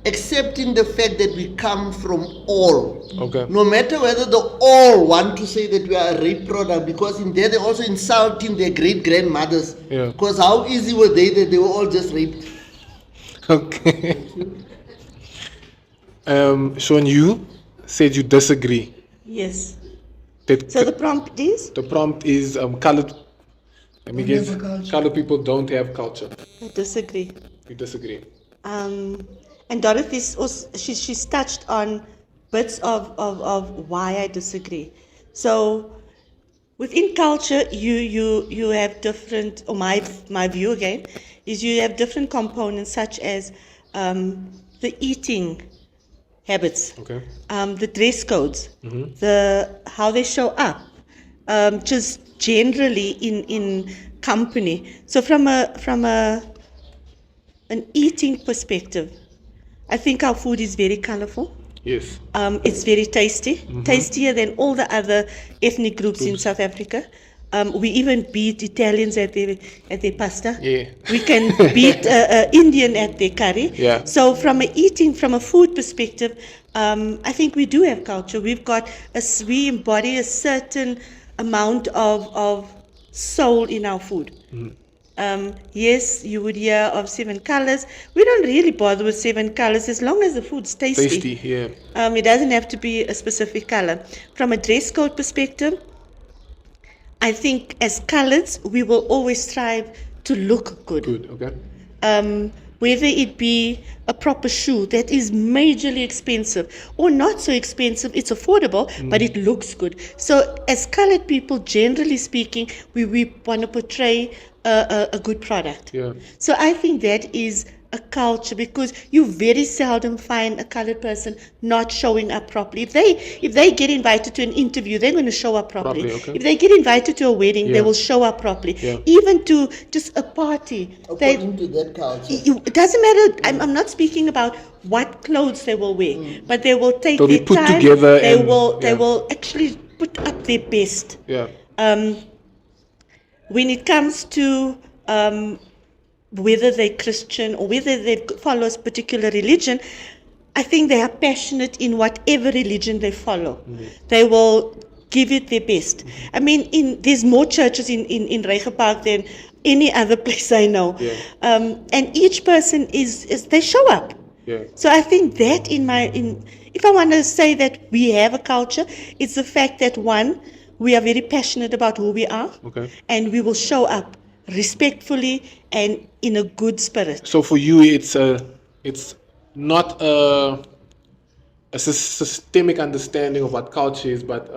[SPEAKER 4] the fact that we come from all.
[SPEAKER 1] Okay.
[SPEAKER 4] No matter whether the all want to say that we are a rape product, because in there they're also insulting their great grandmothers.
[SPEAKER 1] Yeah.
[SPEAKER 4] Because how easy were they that they were all just raped?
[SPEAKER 1] Okay. Shawn, you said you disagree.
[SPEAKER 2] Yes.
[SPEAKER 1] That
[SPEAKER 2] So the prompt is?
[SPEAKER 1] the prompt is colored. Let me
[SPEAKER 3] Don't
[SPEAKER 1] guess.
[SPEAKER 3] have a culture.
[SPEAKER 1] Colored people don't have culture.
[SPEAKER 2] I disagree.
[SPEAKER 1] You disagree.
[SPEAKER 2] And Dorothy's also, she's touched on bits of why I disagree. So within culture, you have different, or my view again, is you have different components such as the eating habits,
[SPEAKER 1] Okay.
[SPEAKER 2] the dress codes, the how they show up, just generally in company. So from an eating perspective, I think our food is very colorful.
[SPEAKER 1] Yes.
[SPEAKER 2] It's very tasty, tastier than all the other ethnic groups in South Africa. We even beat Italians at their pasta.
[SPEAKER 1] Yeah.
[SPEAKER 2] We can beat Indian at their curry.
[SPEAKER 1] Yeah.
[SPEAKER 2] So from a food perspective, I think we do have culture. We embody a certain amount of soul in our food. Yes, you would hear of 7 colors. We don't really bother with 7 colors as long as the food's tasty.
[SPEAKER 1] Tasty. Yeah.
[SPEAKER 2] It doesn't have to be a specific color. From a dress code perspective, I think as coloreds, we will always strive to look good.
[SPEAKER 1] Good. Okay.
[SPEAKER 2] Whether it be a proper shoe that is majorly expensive or not so expensive, it's affordable, but it looks good. So as colored people, generally speaking, we want to portray a good product.
[SPEAKER 1] Yeah.
[SPEAKER 2] So I think that is a culture, because you very seldom find a colored person not showing up properly. If they get invited to an interview, they're going to show up properly.
[SPEAKER 1] Okay.
[SPEAKER 2] If they get invited to a wedding,
[SPEAKER 1] Yeah.
[SPEAKER 2] they will show up properly.
[SPEAKER 1] Yeah.
[SPEAKER 2] Even to just a party,
[SPEAKER 4] According to that culture.
[SPEAKER 2] it doesn't matter. I'm not speaking about what clothes they will wear, but they will take
[SPEAKER 1] They'll be
[SPEAKER 2] their
[SPEAKER 1] put
[SPEAKER 2] time.
[SPEAKER 1] together
[SPEAKER 2] They
[SPEAKER 1] and-
[SPEAKER 2] will
[SPEAKER 1] yeah.
[SPEAKER 2] actually put up their best.
[SPEAKER 1] Yeah.
[SPEAKER 2] When it comes to whether they're Christian or whether they follow a particular religion, I think they are passionate in whatever religion they follow. They will give it their best. I mean, there's more churches in Regenpark than any other place I know.
[SPEAKER 1] Yeah.
[SPEAKER 2] And each person is they show up.
[SPEAKER 1] Yeah.
[SPEAKER 2] So I think that if I want to say that we have a culture, it's the fact that one, we are very passionate about who we are,
[SPEAKER 1] Okay.
[SPEAKER 2] and we will show up respectfully and in a good spirit.
[SPEAKER 1] So for you, it's not a systemic understanding of what culture is, but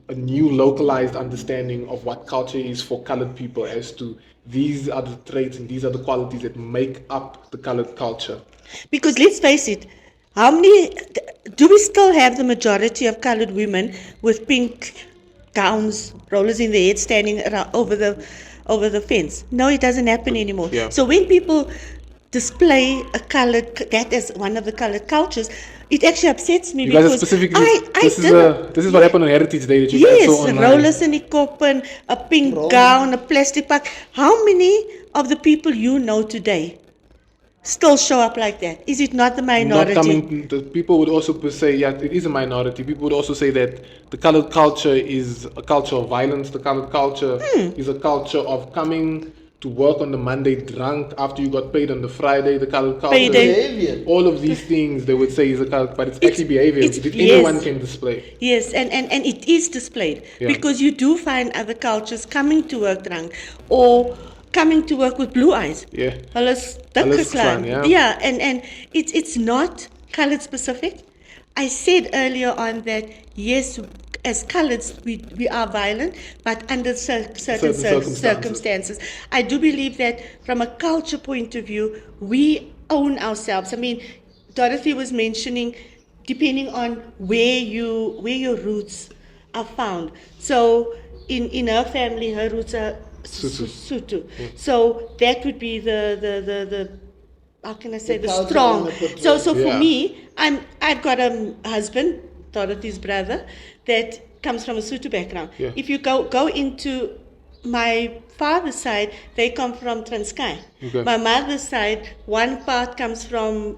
[SPEAKER 1] a new localized understanding of what culture is for colored people, as to these are the traits and these are the qualities that make up the colored culture.
[SPEAKER 2] Because let's face it, how many do we still have the majority of colored women with pink gowns, rollers in their head, standing around over the fence? No, it doesn't happen anymore.
[SPEAKER 1] Yeah.
[SPEAKER 2] So when people display that as one of the colored cultures, it actually upsets me
[SPEAKER 1] You guys are
[SPEAKER 2] because
[SPEAKER 1] specifically
[SPEAKER 2] I
[SPEAKER 1] this is what happened on Heritage Day that you guys saw
[SPEAKER 2] yes,
[SPEAKER 1] online.
[SPEAKER 2] rollers in the kop and a pink gown, a plastic bag. How many of the people you know today still show up like that? Is it not the minority?
[SPEAKER 1] Not coming, the people would also say, yeah, it is a minority. People would also say that the colored culture is a culture of violence. The colored culture is a culture of coming to work on the Monday drunk after you got paid on the Friday. The colored culture,
[SPEAKER 2] Payday.
[SPEAKER 4] Behavior.
[SPEAKER 1] all of these things they would say is a colored, but it's actually behavior
[SPEAKER 2] it's-
[SPEAKER 1] that
[SPEAKER 2] yes.
[SPEAKER 1] anyone can display.
[SPEAKER 2] Yes, and it is displayed
[SPEAKER 1] Yeah.
[SPEAKER 2] because you do find other cultures coming to work drunk or coming to work with blue eyes.
[SPEAKER 1] Yeah.
[SPEAKER 2] Hulle is dikker
[SPEAKER 1] Hulle is
[SPEAKER 2] slaan.
[SPEAKER 1] slaan, yeah.
[SPEAKER 2] Yeah, and it's not colored specific. I said earlier on that yes, as coloreds we are violent, but under certain circumstances. I do believe that from a culture point of view, we own ourselves. I mean, Dorothy was mentioning, depending on where your roots are found. So in her family, her roots are Sotho. So that would be the how can I say, the
[SPEAKER 4] culture
[SPEAKER 2] strong.
[SPEAKER 4] and the footwear.
[SPEAKER 2] So for
[SPEAKER 1] Yeah.
[SPEAKER 2] me, I've got a husband, Dorothy's brother, that comes from a Sotho background.
[SPEAKER 1] Yeah.
[SPEAKER 2] If you go into my father's side, they come from Transkei.
[SPEAKER 1] Okay.
[SPEAKER 2] My mother's side, one part comes from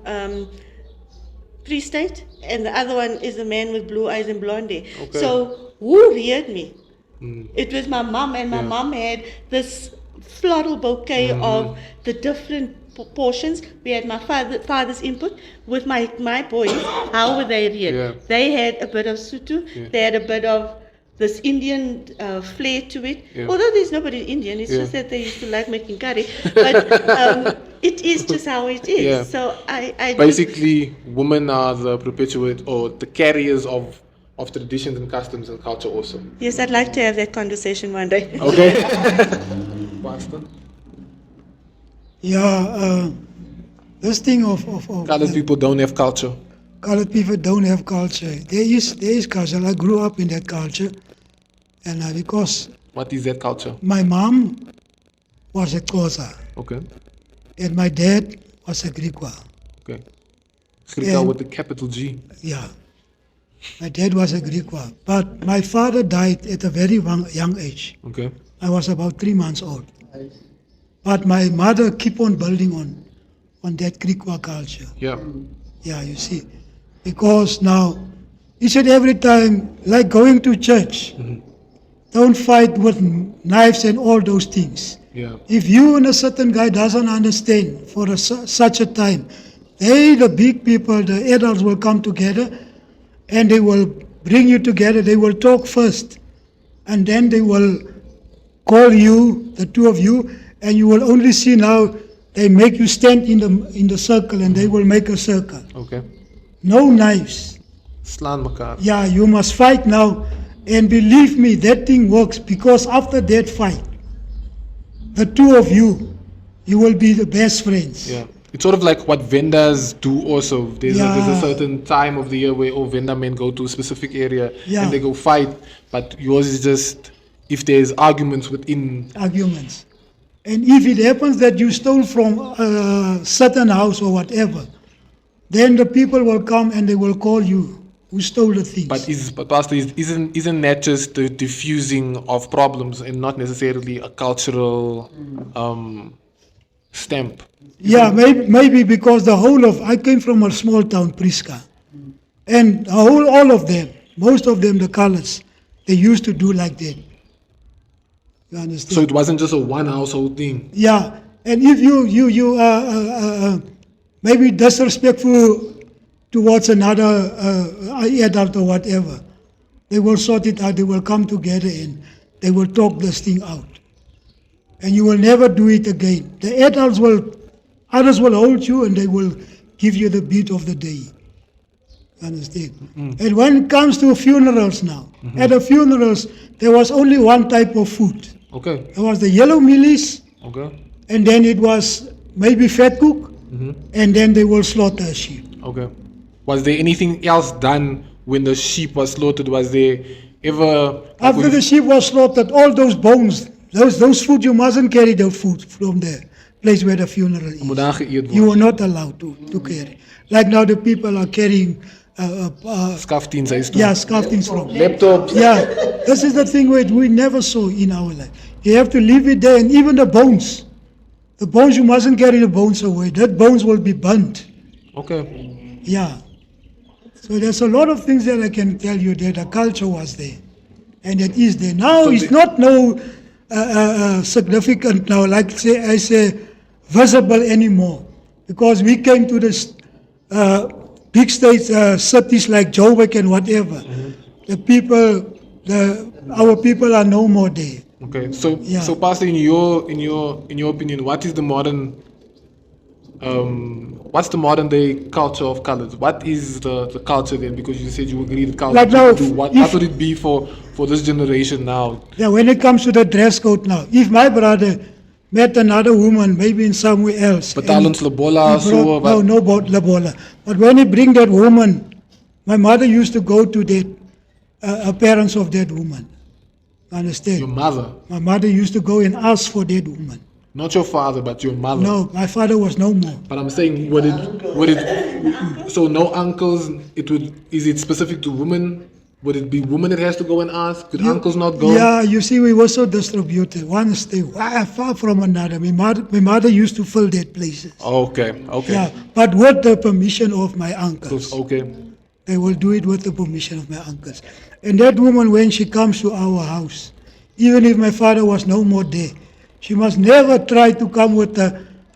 [SPEAKER 2] Free State, and the other one is a man with blue eyes and blonde hair.
[SPEAKER 1] Okay.
[SPEAKER 2] So who reared me?
[SPEAKER 1] Mm.
[SPEAKER 2] It was my mom, and my
[SPEAKER 1] Yeah.
[SPEAKER 2] mom had this floral bouquet of the different portions. We had my father's input with my boys. How were they reared?
[SPEAKER 1] Yeah.
[SPEAKER 2] They had a bit of Sotho.
[SPEAKER 1] Yeah.
[SPEAKER 2] They had a bit of this Indian flair to it.
[SPEAKER 1] Yeah.
[SPEAKER 2] Although there's nobody Indian, it's
[SPEAKER 1] Yeah.
[SPEAKER 2] just that they used to like making curry. But it is just how it is.
[SPEAKER 1] Yeah.
[SPEAKER 2] So I do-
[SPEAKER 1] Basically, women are the perpetuate or the carriers of traditions and customs and culture also.
[SPEAKER 2] yes, I'd like to have that conversation one day.
[SPEAKER 1] Okay. Pastor?
[SPEAKER 3] Yeah, this thing of
[SPEAKER 1] Colored people don't have culture.
[SPEAKER 3] colored people don't have culture. There is culture. I grew up in that culture, and because
[SPEAKER 1] What is that culture?
[SPEAKER 3] my mom was a Xhosa
[SPEAKER 1] Okay.
[SPEAKER 3] and my dad was a Griqua.
[SPEAKER 1] Okay. Griqua
[SPEAKER 3] And-
[SPEAKER 1] with the capital G.
[SPEAKER 3] Yeah, my dad was a Griqua, but my father died at a very young age.
[SPEAKER 1] Okay.
[SPEAKER 3] I was about 3 months old. But my mother keep on building on that Griqua culture.
[SPEAKER 1] Yeah.
[SPEAKER 3] Yeah, you see. Because now, each and every time, like going to church, don't fight with knives and all those things.
[SPEAKER 1] Yeah.
[SPEAKER 3] If you and a certain guy doesn't understand for such a time, they, the big people, the adults will come together and they will bring you together. They will talk first and then they will call you, the two of you, and you will only see now they make you stand in the circle and they will make a circle.
[SPEAKER 1] Okay.
[SPEAKER 3] No knives.
[SPEAKER 1] Slaan mekaar.
[SPEAKER 3] Yeah, you must fight now. And believe me, that thing works because after that fight, the two of you will be the best friends.
[SPEAKER 1] Yeah. It's sort of like what vendors do also. There's a
[SPEAKER 3] Yeah.
[SPEAKER 1] certain time of the year where all vendor men go to a specific area
[SPEAKER 3] Yeah.
[SPEAKER 1] and they go fight. But yours is just if there's arguments within.
[SPEAKER 3] Arguments. And if it happens that you stole from a certain house or whatever, then the people will come and they will call you who stole the things.
[SPEAKER 1] But Pastor, isn't that just the diffusing of problems and not necessarily a cultural stamp?
[SPEAKER 3] Yeah, maybe because I came from a small town, Priska, and all of them, most of them, the colors, they used to do like that. You understand?
[SPEAKER 1] So it wasn't just a one household thing.
[SPEAKER 3] Yeah, and if you are maybe disrespectful towards another adult or whatever, they will sort it out. They will come together and they will talk this thing out, and you will never do it again. The others will hold you and they will give you the beat of the day. You understand? And when it comes to funerals now, at the funerals there was only one type of food.
[SPEAKER 1] Okay.
[SPEAKER 3] There was the yellow mealies,
[SPEAKER 1] Okay.
[SPEAKER 3] and then it was maybe fat cook, and then they will slaughter a sheep.
[SPEAKER 1] Okay. Was there anything else done when the sheep was slaughtered? Was there ever
[SPEAKER 3] After the sheep was slaughtered, all those bones, those food, you mustn't carry the food from the place where the funeral is.
[SPEAKER 1] moet daar geëet
[SPEAKER 3] You
[SPEAKER 1] word?
[SPEAKER 3] are not allowed to carry. Like now the people are carrying
[SPEAKER 1] Skaftiens huis toe.
[SPEAKER 3] scarfings from.
[SPEAKER 1] Laptops.
[SPEAKER 3] Yeah, this is the thing we never saw in our life. You have to leave it there, and even the bones you mustn't carry the bones away. That bones will be burnt.
[SPEAKER 1] Okay.
[SPEAKER 3] Yeah. So there's a lot of things that I can tell you that the culture was there, and it is there. Now
[SPEAKER 1] So
[SPEAKER 3] it's not significant now, like I say, visible anymore, because we came to this big states, cities like Joburg and whatever. The people, our people are no more there.
[SPEAKER 1] Okay. So
[SPEAKER 3] Yeah.
[SPEAKER 1] so Pastor, in your opinion, what is the modern what's the modern day culture of colors? What is the culture then? Because you said you agree the culture
[SPEAKER 3] Like now,
[SPEAKER 1] to do. What
[SPEAKER 3] if-
[SPEAKER 1] would it be for this generation now?
[SPEAKER 3] Yeah, when it comes to the dress code now, if my brother met another woman, maybe in somewhere else. and
[SPEAKER 1] Betalens lobola,
[SPEAKER 3] he brought-
[SPEAKER 1] so,
[SPEAKER 3] No,
[SPEAKER 1] but-
[SPEAKER 3] no about Labola. But when he bring that woman, my mother used to go to the parents of that woman. Understand?
[SPEAKER 1] Your mother,
[SPEAKER 3] My mother used to go and ask for that woman.
[SPEAKER 1] not your father, but your mother.
[SPEAKER 3] No, my father was no more.
[SPEAKER 1] But I'm saying, would it? So no uncles. Is it specific to women? Would it be women that has to go and ask? Could uncles not go?
[SPEAKER 3] Yeah, you see, we were so distributed. One stay far from another. My mother used to fill that places.
[SPEAKER 1] Okay. Okay.
[SPEAKER 3] Yeah, but with the permission of my uncles.
[SPEAKER 1] So, okay.
[SPEAKER 3] They will do it with the permission of my uncles. And that woman, when she comes to our house, even if my father was no more there, she must never try to come with a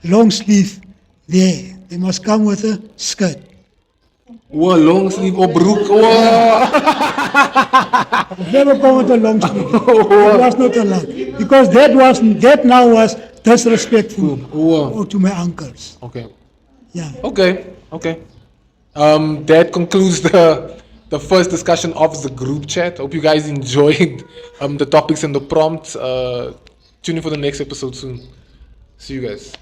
[SPEAKER 3] long sleeve there. They must come with a skirt.
[SPEAKER 1] Whoa, long sleeve or broek. Whoa.
[SPEAKER 3] Never come with a long sleeve. It was not allowed. Because that now was disrespectful
[SPEAKER 1] Whoa.
[SPEAKER 3] to my uncles.
[SPEAKER 1] Okay.
[SPEAKER 3] Yeah.
[SPEAKER 1] Okay. Okay. That concludes the first discussion of the group chat. Hope you guys enjoyed the topics and the prompts. Tune in for the next episode soon. See you guys.